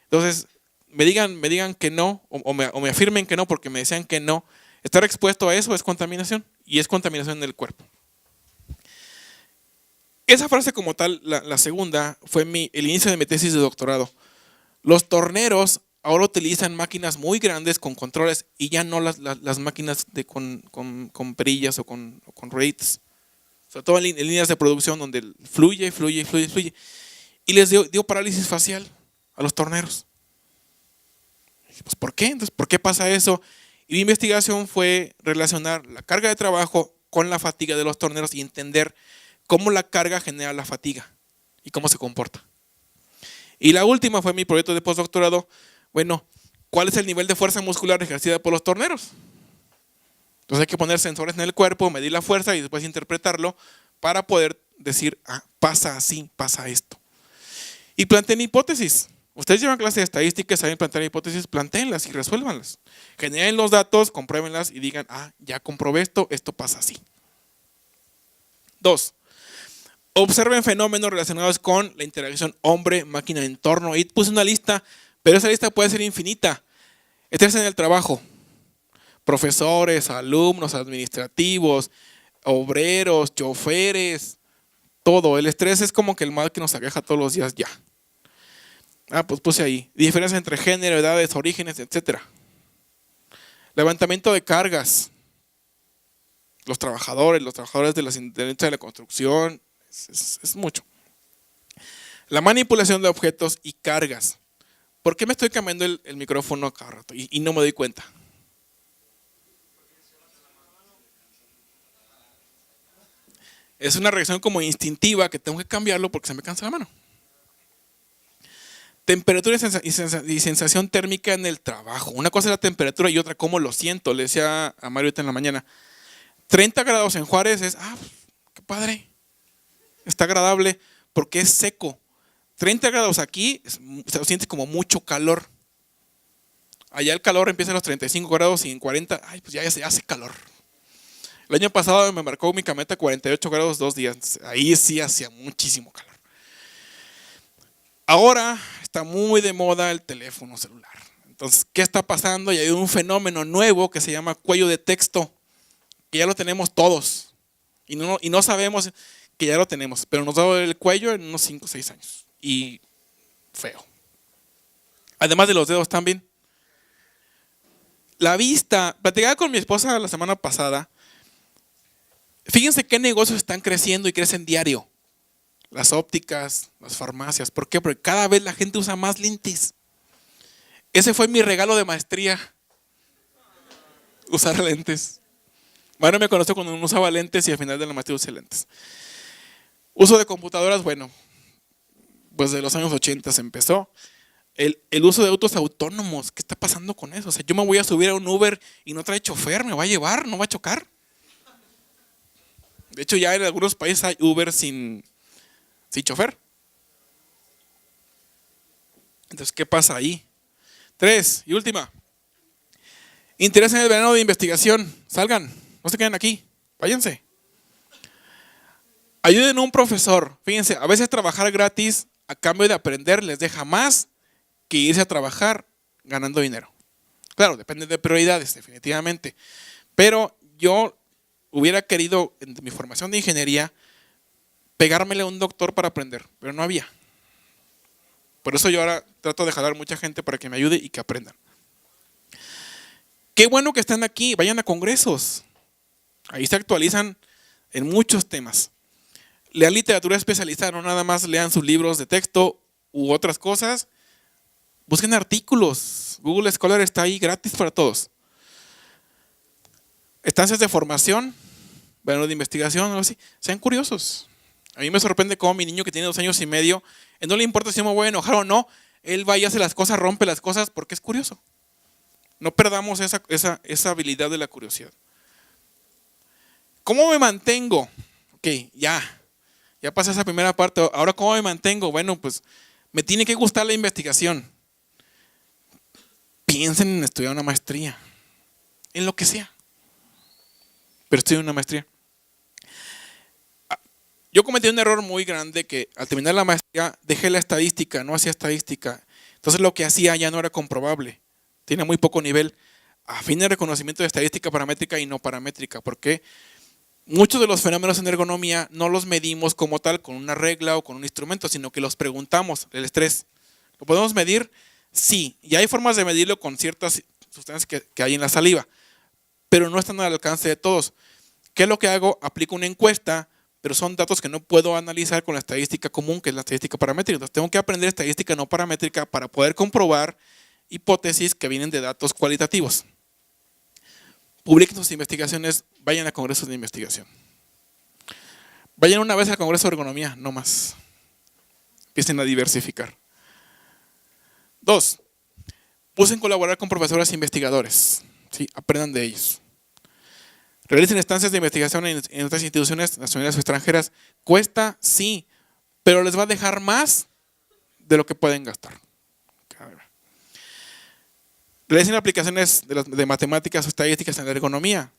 Entonces me digan que no, o me afirmen que no porque me decían que no. Estar expuesto a eso es contaminación y es contaminación del cuerpo. Esa frase como tal, la segunda, fue el inicio de mi tesis de doctorado. Los torneros ahora utilizan máquinas muy grandes con controles y ya no las máquinas con perillas o con rueditas. Sobre todo en líneas de producción donde fluye. Y les dio parálisis facial a los torneros. Pues, ¿por qué? Entonces, ¿por qué pasa eso? Y mi investigación fue relacionar la carga de trabajo con la fatiga de los torneros y entender cómo la carga genera la fatiga y cómo se comporta. Y la última fue mi proyecto de postdoctorado. Bueno, ¿cuál es el nivel de fuerza muscular ejercida por los torneros? Entonces hay que poner sensores en el cuerpo, medir la fuerza y después interpretarlo para poder decir, pasa así, pasa esto. Y planteen hipótesis. Ustedes llevan clase de estadística, saben plantear hipótesis, plantéenlas y resuélvanlas. Generen los datos, compruébenlas y digan, ya comprobé esto pasa así. 2. Observen fenómenos relacionados con la interacción hombre-máquina-entorno. Y puse una lista, pero esa lista puede ser infinita. Estrés en el trabajo. Profesores, alumnos, administrativos, obreros, choferes, todo. El estrés es como que el mal que nos aqueja todos los días ya. Pues puse ahí. Diferencias entre género, edades, orígenes, etc. Levantamiento de cargas. Los trabajadores de la industria de la construcción. Es mucho. La manipulación de objetos y cargas. ¿Por qué me estoy cambiando el micrófono cada rato y no me doy cuenta? Es una reacción como instintiva que tengo que cambiarlo porque se me cansa la mano. Temperatura y sensación térmica en el trabajo. Una cosa es la temperatura y otra cómo lo siento. Le decía a Mario ahorita en la mañana. 30 grados en Juárez es, qué padre. Está agradable porque es seco. 30 grados aquí se siente como mucho calor. Allá el calor empieza a los 35 grados y en 40, pues ya se hace calor. El año pasado me marcó mi cameta 48 grados 2 días. Ahí sí hacía muchísimo calor. Ahora está muy de moda el teléfono celular. Entonces, ¿qué está pasando? Y hay un fenómeno nuevo que se llama cuello de texto, que ya lo tenemos todos. Y no sabemos que ya lo tenemos, pero nos da el cuello en unos 5 o 6 años. Y feo. Además de los dedos también. La vista, platicaba con mi esposa la semana pasada. Fíjense qué negocios están creciendo y crecen diario. Las ópticas, las farmacias. ¿Por qué? Porque cada vez la gente usa más lentes. Ese fue mi regalo de maestría. Usar lentes. Bueno, me conoció cuando no usaba lentes y al final de la maestría usé lentes. Uso de computadoras, bueno, pues de los años 80 se empezó. El uso de autos autónomos, ¿qué está pasando con eso? O sea, yo me voy a subir a un Uber y no trae chofer, ¿me va a llevar? ¿No va a chocar? De hecho, ya en algunos países hay Uber sin chofer. Entonces, ¿qué pasa ahí? 3, y última. Interés en el verano de investigación. Salgan, no se queden aquí, váyanse. Ayuden a un profesor. Fíjense, a veces trabajar gratis a cambio de aprender les deja más que irse a trabajar ganando dinero. Claro, depende de prioridades, definitivamente. Pero yo hubiera querido, en mi formación de ingeniería, pegármele a un doctor para aprender, pero no había. Por eso yo ahora trato de jalar mucha gente para que me ayude y que aprendan. Qué bueno que están aquí, vayan a congresos. Ahí se actualizan en muchos temas. Lean literatura especializada, no nada más lean sus libros de texto u otras cosas. Busquen artículos. Google Scholar está ahí gratis para todos. Estancias de formación, bueno, de investigación, algo así. Sean curiosos. A mí me sorprende cómo mi niño que tiene 2 años y medio, no le importa si me voy a enojar o no, él va y hace las cosas, rompe las cosas porque es curioso. No perdamos esa habilidad de la curiosidad. ¿Cómo me mantengo? Ok, ya pasé esa primera parte. Ahora, ¿cómo me mantengo? Bueno, pues me tiene que gustar la investigación. Piensen en estudiar una maestría, en lo que sea, pero estudien una maestría. Yo cometí un error muy grande que al terminar la maestría dejé la estadística, no hacía estadística. Entonces lo que hacía ya no era comprobable, tiene muy poco nivel. Afine el reconocimiento de estadística paramétrica y no paramétrica, porque muchos de los fenómenos en ergonomía no los medimos como tal con una regla o con un instrumento, sino que los preguntamos. El estrés, ¿lo podemos medir? Sí, y hay formas de medirlo con ciertas sustancias que hay en la saliva, pero no están al alcance de todos. ¿Qué es lo que hago? Aplico una encuesta, pero son datos que no puedo analizar con la estadística común, que es la estadística paramétrica. Entonces tengo que aprender estadística no paramétrica para poder comprobar hipótesis que vienen de datos cualitativos. Publiquen sus investigaciones, vayan a congresos de investigación. Vayan una vez al congreso de ergonomía, no más. Empiecen a diversificar. 2, busquen colaborar con profesores e investigadores. ¿Sí? Aprendan de ellos. Realicen estancias de investigación en otras instituciones nacionales o extranjeras. Cuesta, sí, pero les va a dejar más de lo que pueden gastar. Realicen aplicaciones de matemáticas o estadísticas en la ergonomía.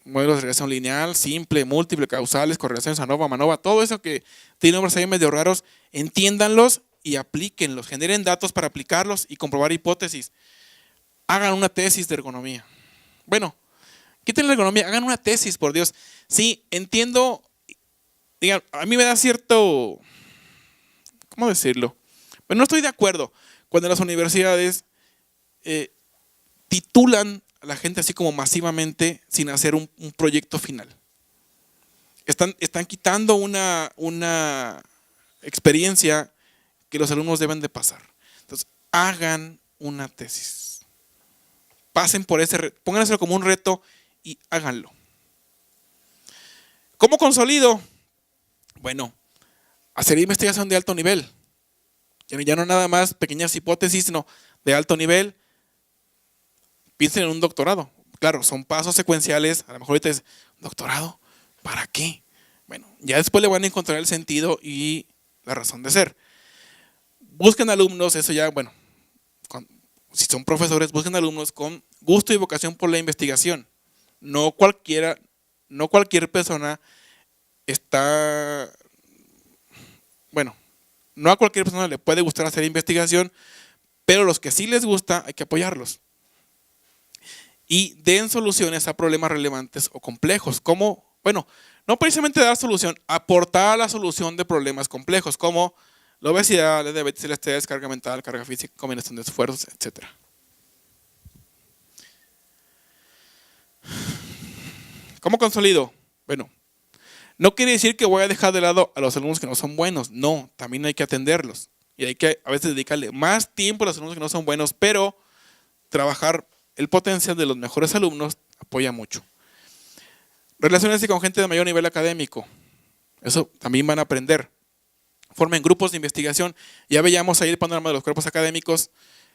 Modelos de regresión lineal, simple, múltiple, causales, correlaciones ANOVA, MANOVA, todo eso que tiene nombres ahí medio raros, entiéndanlos y aplíquenlos. Generen datos para aplicarlos y comprobar hipótesis. Hagan una tesis de ergonomía. Bueno, quiten la ergonomía, hagan una tesis, por Dios. Sí, entiendo, digan, a mí me da cierto, ¿cómo decirlo? Pero no estoy de acuerdo cuando las universidades titulan a la gente así como masivamente sin hacer un proyecto final. Están quitando una experiencia que los alumnos deben de pasar. Entonces, hagan una tesis. Pasen por pónganselo como un reto y háganlo. ¿Cómo consolido? Bueno, hacer investigación de alto nivel. Ya no nada más pequeñas hipótesis, sino de alto nivel. Piensen en un doctorado. Claro, son pasos secuenciales. A lo mejor ahorita es, ¿doctorado? ¿Para qué? Bueno, ya después le van a encontrar el sentido y la razón de ser. Busquen alumnos, eso ya, bueno, si son profesores, busquen alumnos con gusto y vocación por la investigación. No cualquier persona está, bueno, no a cualquier persona le puede gustar hacer investigación, pero los que sí les gusta hay que apoyarlos. Y den soluciones a problemas relevantes o complejos, como, bueno, no precisamente dar solución, aportar la solución de problemas complejos, como la obesidad, la diabetes, el estrés, carga mental, carga física, combinación de esfuerzos, etc. ¿Cómo consolido? Bueno, no quiere decir que voy a dejar de lado a los alumnos que no son buenos, no, también hay que atenderlos. Y hay que a veces dedicarle más tiempo a los alumnos que no son buenos, pero trabajar el potencial de los mejores alumnos apoya mucho. Relaciónense con gente de mayor nivel académico. Eso también van a aprender. Formen grupos de investigación. Ya veíamos ahí el panorama de los cuerpos académicos.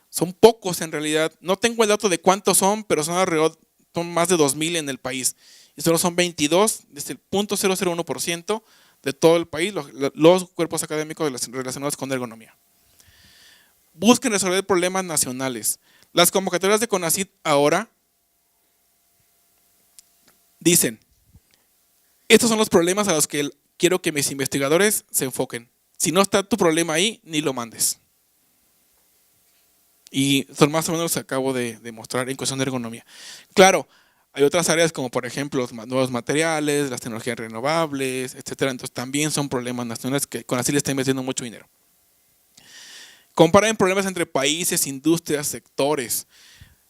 Son pocos en realidad. No tengo el dato de cuántos son, pero son alrededor, son más de 2000 en el país. Y solo son 22, desde el 0.001% de todo el país, los cuerpos académicos relacionados con ergonomía. Busquen resolver problemas nacionales. Las convocatorias de CONACYT ahora dicen, estos son los problemas a los que quiero que mis investigadores se enfoquen. Si no está tu problema ahí, ni lo mandes. Y son más o menos los que acabo de mostrar en cuestión de ergonomía. Claro, hay otras áreas como por ejemplo los nuevos materiales, las tecnologías renovables, etcétera. Entonces también son problemas nacionales que CONACYT le está invirtiendo mucho dinero. Comparen problemas entre países, industrias, sectores.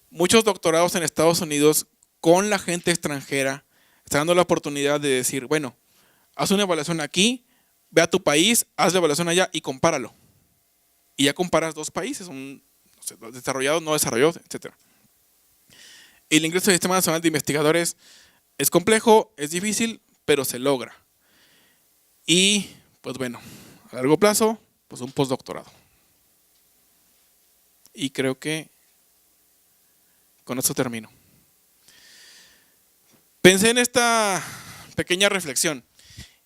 Muchos doctorados en Estados Unidos con la gente extranjera están dando la oportunidad de decir, bueno, haz una evaluación aquí, ve a tu país, haz la evaluación allá y compáralo. Y ya comparas dos países, desarrollados, no desarrollados, etc. El ingreso al Sistema Nacional de Investigadores es complejo, es difícil, pero se logra. Y, pues bueno, a largo plazo, pues un postdoctorado. Y creo que con esto termino. Pensé en esta pequeña reflexión.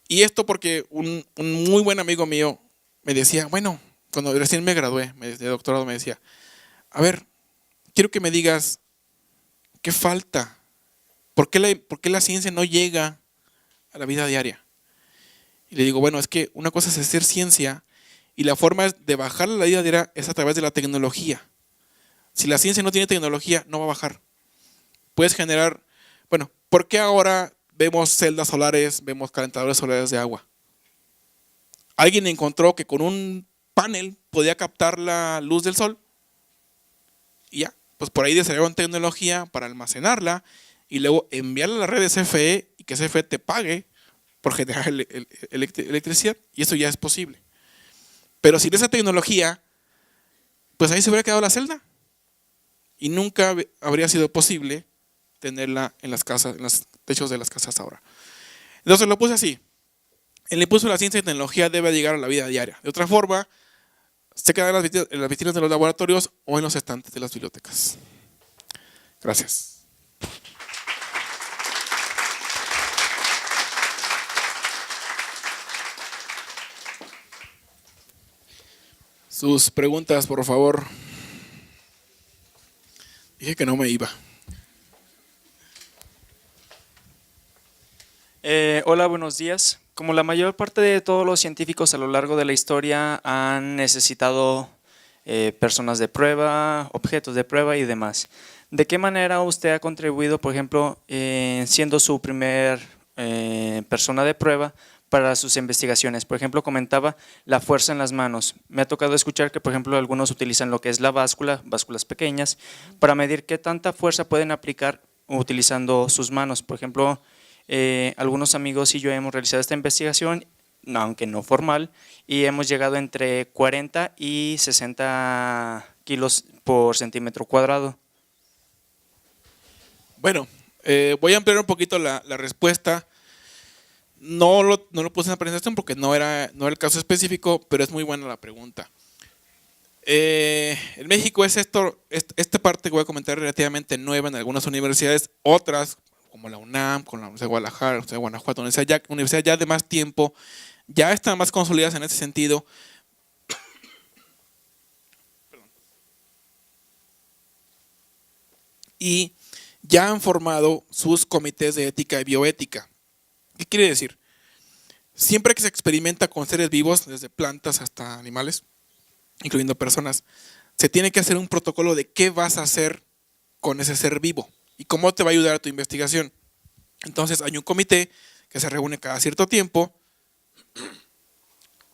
Y esto porque un muy buen amigo mío me decía, bueno, cuando recién me gradué de doctorado me decía, a ver, quiero que me digas qué falta, por qué la ciencia no llega a la vida diaria. Y le digo, bueno, es que una cosa es hacer ciencia y la forma de bajar a la vida diaria es a través de la tecnología. Si la ciencia no tiene tecnología, no va a bajar. Puedes generar, bueno, ¿por qué ahora vemos celdas solares, vemos calentadores solares de agua? Alguien encontró que con un panel podía captar la luz del sol y ya, pues por ahí desarrollaron tecnología para almacenarla y luego enviarla a la red de CFE y que CFE te pague por generar electricidad, y eso ya es posible. Pero sin esa tecnología, pues ahí se hubiera quedado la celda y nunca habría sido posible tenerla en las casas, en los techos de las casas ahora. Entonces lo puse así: el impulso de la ciencia y tecnología debe llegar a la vida diaria. De otra forma, se queda en las vitrinas de los laboratorios o en los estantes de las bibliotecas. Gracias. Sus preguntas, por favor. Dije que no me iba. Hola, buenos días. Como la mayor parte de todos los científicos a lo largo de la historia han necesitado personas de prueba, objetos de prueba y demás, ¿de qué manera usted ha contribuido, por ejemplo, siendo su primer persona de prueba para sus investigaciones? Por ejemplo, comentaba la fuerza en las manos. Me ha tocado escuchar que, por ejemplo, algunos utilizan lo que es la báscula, básculas pequeñas, para medir qué tanta fuerza pueden aplicar utilizando sus manos. Por ejemplo, algunos amigos y yo hemos realizado esta investigación, aunque no formal, y hemos llegado entre 40 y 60 kilos por centímetro cuadrado. Bueno, voy a ampliar un poquito la respuesta. No lo puse en la presentación porque no era el caso específico, pero es muy buena la pregunta. En México es esta parte que voy a comentar relativamente nueva en algunas universidades, otras como la UNAM, con la Universidad de Guadalajara, la Universidad de Guanajuato, universidades ya de más tiempo, ya están más consolidadas en ese sentido. Y ya han formado sus comités de ética y bioética. ¿Qué quiere decir? siempre que se experimenta con seres vivos, desde plantas hasta animales, incluyendo personas, se tiene que hacer un protocolo de qué vas a hacer con ese ser vivo y cómo te va a ayudar a tu investigación. Entonces hay un comité que se reúne cada cierto tiempo,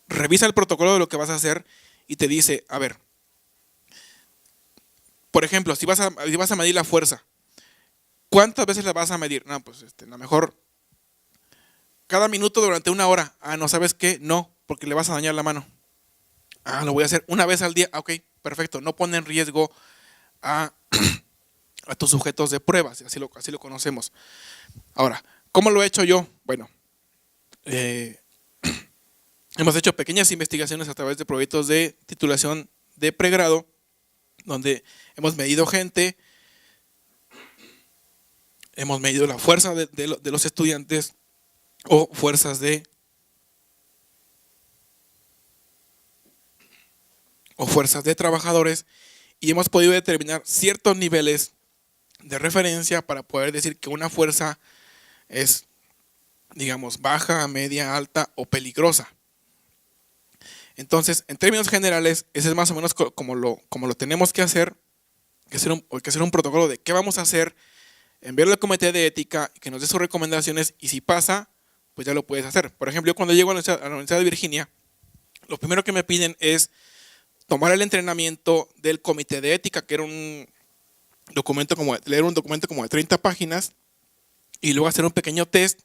revisa el protocolo de lo que vas a hacer y te dice, a ver, por ejemplo, si vas a medir la fuerza, ¿cuántas veces la vas a medir? No, pues a lo mejor cada minuto durante 1 hora. Ah, no, ¿sabes qué? No, porque le vas a dañar la mano. Ah, lo voy a hacer 1 vez al día. Ah, ok, perfecto. No pone en riesgo a tus sujetos de pruebas, así lo conocemos. Ahora, ¿cómo lo he hecho yo? Bueno, hemos hecho pequeñas investigaciones a través de proyectos de titulación de pregrado, donde hemos medido gente, hemos medido la fuerza de los estudiantes o fuerzas de trabajadores, y hemos podido determinar ciertos niveles de referencia para poder decir que una fuerza es, digamos, baja, media, alta o peligrosa. Entonces, en términos generales, ese es más o menos como lo tenemos que hacer, que hacer un protocolo de qué vamos a hacer, enviarlo al comité de ética, que nos dé sus recomendaciones, y si pasa, pues ya lo puedes hacer. Por ejemplo, yo cuando llego a la Universidad de Virginia, lo primero que me piden es tomar el entrenamiento del comité de ética, que era leer un documento como de 30 páginas, y luego hacer un pequeño test,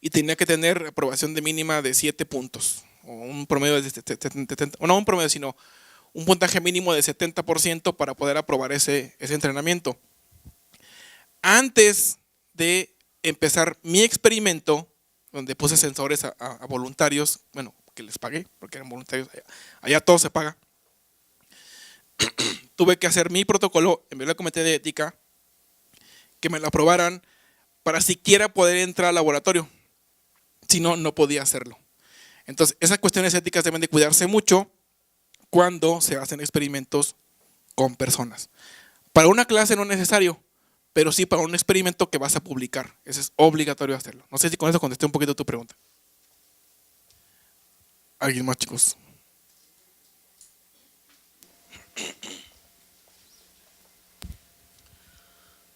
y tenía que tener aprobación de mínima de 7 puntos, o un promedio de 70, o no un promedio, sino un puntaje mínimo de 70% para poder aprobar ese entrenamiento. Antes de empezar mi experimento, donde puse sensores a voluntarios, bueno, que les pagué, porque eran voluntarios, allá todo se paga, tuve que hacer mi protocolo, enviarlo al comité de ética, que me lo aprobaran para siquiera poder entrar al laboratorio. Si no, no podía hacerlo. Entonces, esas cuestiones éticas deben de cuidarse mucho cuando se hacen experimentos con personas. Para una clase no es necesario, pero sí para un experimento que vas a publicar. Eso es obligatorio hacerlo. No sé si con eso contesté un poquito tu pregunta. ¿Alguien más, chicos?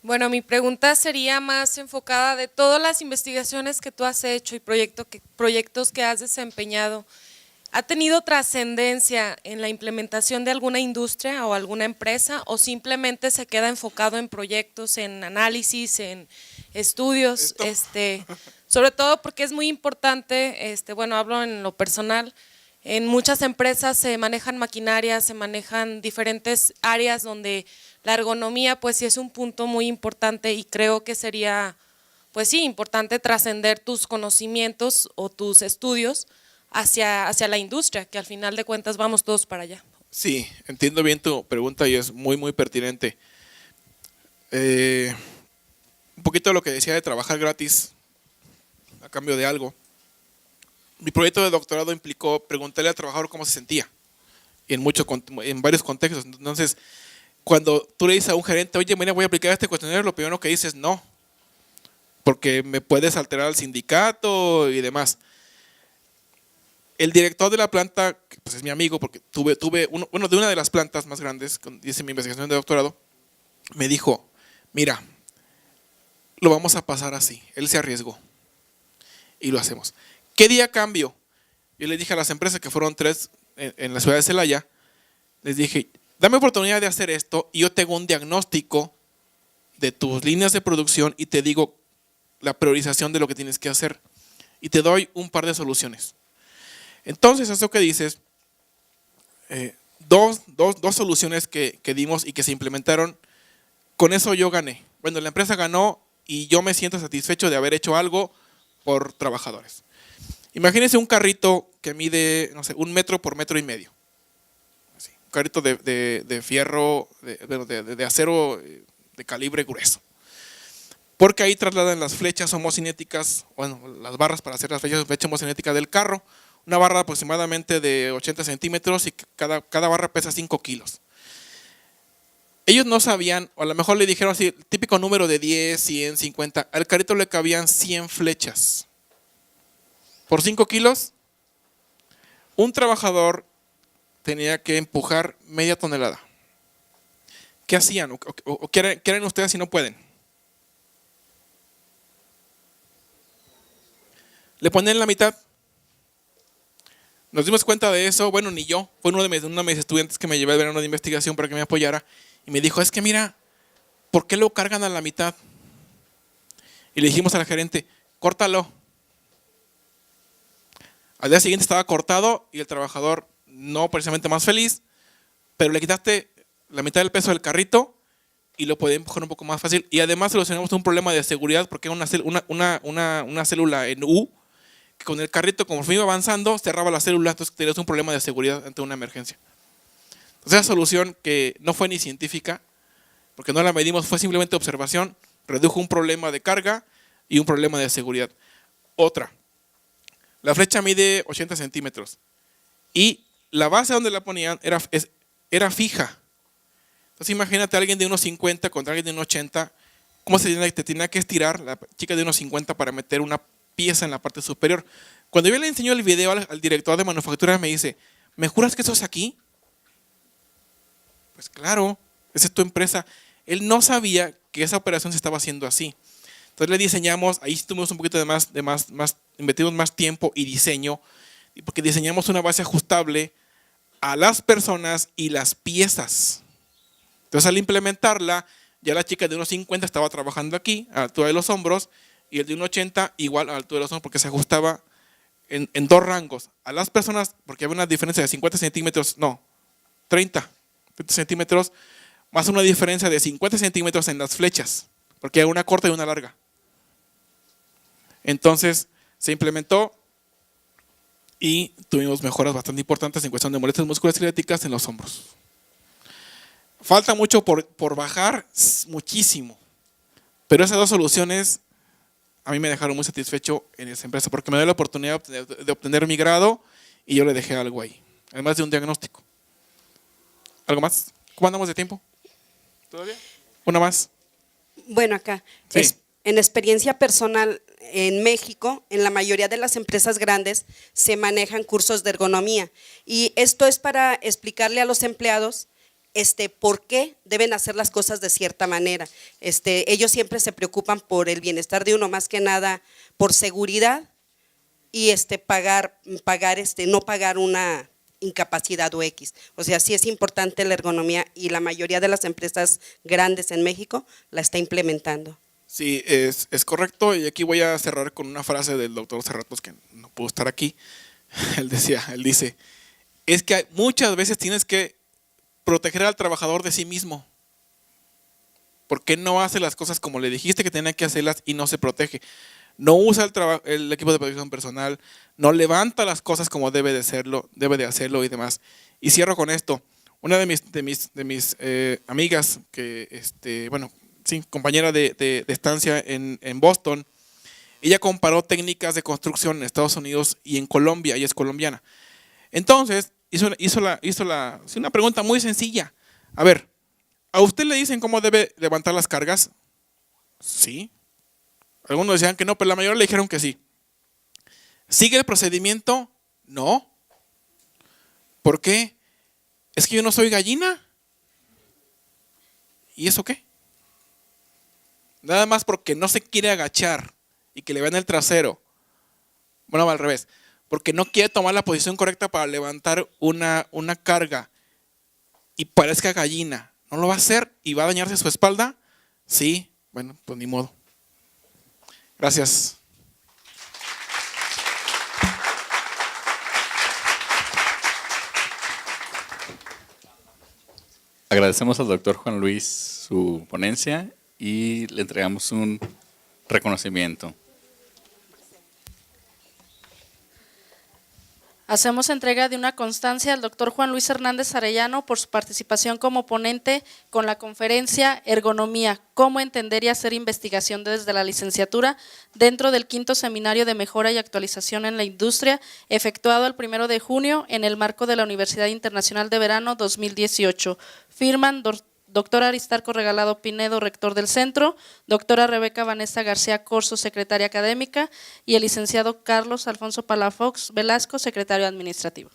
Bueno, mi pregunta sería más enfocada de todas las investigaciones que tú has hecho y proyectos que has desempeñado. ¿Ha tenido trascendencia en la implementación de alguna industria o alguna empresa, o simplemente se queda enfocado en proyectos, en análisis, en estudios? Sobre todo porque es muy importante, bueno, hablo en lo personal, en muchas empresas se manejan maquinarias, se manejan diferentes áreas donde la ergonomía pues sí es un punto muy importante, y creo que sería pues sí importante trascender tus conocimientos o tus estudios hacia la industria, que al final de cuentas vamos todos para allá. Sí, entiendo bien tu pregunta y es muy, muy pertinente. Un poquito de lo que decía de trabajar gratis a cambio de algo. Mi proyecto de doctorado implicó preguntarle al trabajador cómo se sentía, y en varios contextos. Entonces, cuando tú le dices a un gerente, oye, mira, voy a aplicar este cuestionario, lo primero que dices es no, porque me puedes alterar al sindicato y demás. El director de la planta, que pues es mi amigo, porque tuve de una de las plantas más grandes, cuando hice mi investigación de doctorado, me dijo, mira, lo vamos a pasar así. Él se arriesgó y lo hacemos. ¿Qué día cambio? Yo le dije a las empresas, que fueron 3 en la ciudad de Celaya, les dije, dame oportunidad de hacer esto y yo tengo un diagnóstico de tus líneas de producción y te digo la priorización de lo que tienes que hacer y te doy un par de soluciones. Entonces, eso que dices, dos soluciones que dimos y que se implementaron, con eso yo gané. Bueno, la empresa ganó y yo me siento satisfecho de haber hecho algo por trabajadores. Imagínense un carrito que mide, no sé, 1 metro por 1,5 metros. Así, un carrito de fierro, de acero de calibre grueso. Porque ahí trasladan las flechas homocinéticas, bueno, las barras para hacer las flechas homocinéticas del carro. Una barra aproximadamente de 80 centímetros y cada barra pesa 5 kilos. Ellos no sabían, o a lo mejor le dijeron así, el típico número de 10, 100, 50. Al carrito le cabían 100 flechas. por 5 kilos, un trabajador tenía que empujar media tonelada. ¿Qué hacían? ¿O qué harán ustedes si no pueden? ¿Le ponen la mitad? Nos dimos cuenta de eso, bueno, ni yo. Fue uno de mis estudiantes que me llevé al verano de investigación para que me apoyara. Y me dijo, es que mira, ¿por qué lo cargan a la mitad? Y le dijimos al gerente, córtalo. Al día siguiente estaba cortado y el trabajador no precisamente más feliz, pero le quitaste la mitad del peso del carrito y lo podía empujar un poco más fácil. Y además solucionamos un problema de seguridad porque era una célula en U, que con el carrito, conforme iba avanzando, cerraba la célula, entonces tenías un problema de seguridad ante una emergencia. Entonces la solución, que no fue ni científica, porque no la medimos, fue simplemente observación, redujo un problema de carga y un problema de seguridad. Otra, la flecha mide 80 centímetros y la base donde la ponían era fija. Entonces imagínate a alguien de unos 50 contra alguien de unos 80, cómo te tenía que estirar la chica de unos 50 para meter una pieza en la parte superior. Cuando yo le enseño el video al director de manufactura, me dice, ¿me juras que eso es aquí? Pues claro, esa es tu empresa. Él no sabía que esa operación se estaba haciendo así. Entonces le diseñamos, ahí tuvimos un poquito invertimos más tiempo y diseño, porque diseñamos una base ajustable a las personas y las piezas. Entonces al implementarla, ya la chica de unos 50 estaba trabajando aquí, a la altura de los hombros, y el de unos 80 igual a la altura de los hombros, porque se ajustaba en dos rangos. A las personas, porque había una diferencia de 50 centímetros, no, 30 centímetros, más una diferencia de 50 centímetros en las flechas, porque hay una corta y una larga. Entonces se implementó y tuvimos mejoras bastante importantes en cuestión de molestias musculoesqueléticas en los hombros. Falta mucho por bajar, muchísimo, pero esas dos soluciones a mí me dejaron muy satisfecho en esa empresa, porque me dio la oportunidad de obtener mi grado y yo le dejé algo ahí, además de un diagnóstico. ¿Algo más? ¿Cómo andamos de tiempo? ¿Todavía? ¿Una más? Bueno, acá, Sí. En experiencia personal, en México, en la mayoría de las empresas grandes se manejan cursos de ergonomía, y esto es para explicarle a los empleados por qué deben hacer las cosas de cierta manera. Ellos siempre se preocupan por el bienestar de uno, más que nada por seguridad, y no pagar una incapacidad o X. O sea, sí es importante la ergonomía, y la mayoría de las empresas grandes en México la está implementando. Sí, es correcto, y aquí voy a cerrar con una frase del doctor Serratos, que no pudo estar aquí. Él dice, es que muchas veces tienes que proteger al trabajador de sí mismo, porque no hace las cosas como le dijiste que tenía que hacerlas y no se protege. No usa el equipo de protección personal, no levanta las cosas como debe de hacerlo y demás. Y cierro con esto. Una de mis amigas, que compañera de estancia en Boston, ella comparó técnicas de construcción en Estados Unidos y en Colombia. Ella es colombiana. Entonces hizo una pregunta muy sencilla. A ver, ¿a usted le dicen cómo debe levantar las cargas? Sí. Algunos decían que no, pero la mayoría le dijeron que sí. ¿Sigue el procedimiento? No. ¿Por qué? ¿Es que yo no soy gallina? ¿Y eso qué? Nada más porque no se quiere agachar y que le vean el trasero. Bueno, al revés. Porque no quiere tomar la posición correcta para levantar una carga y parezca gallina. ¿No lo va a hacer y va a dañarse su espalda? Sí. Bueno, pues ni modo. Gracias. Agradecemos al doctor Juan Luis su ponencia y le entregamos un reconocimiento. Hacemos entrega de una constancia al doctor Juan Luis Hernández Arellano por su participación como ponente con la conferencia Ergonomía, cómo entender y hacer investigación desde la licenciatura dentro del 5º Seminario de Mejora y Actualización en la Industria, efectuado el 1 de junio en el marco de la Universidad Internacional de Verano 2018. Firman doctor Aristarco Regalado Pinedo, rector del centro, doctora Rebeca Vanessa García Corzo, secretaria académica, y el licenciado Carlos Alfonso Palafox Velasco, secretario administrativo.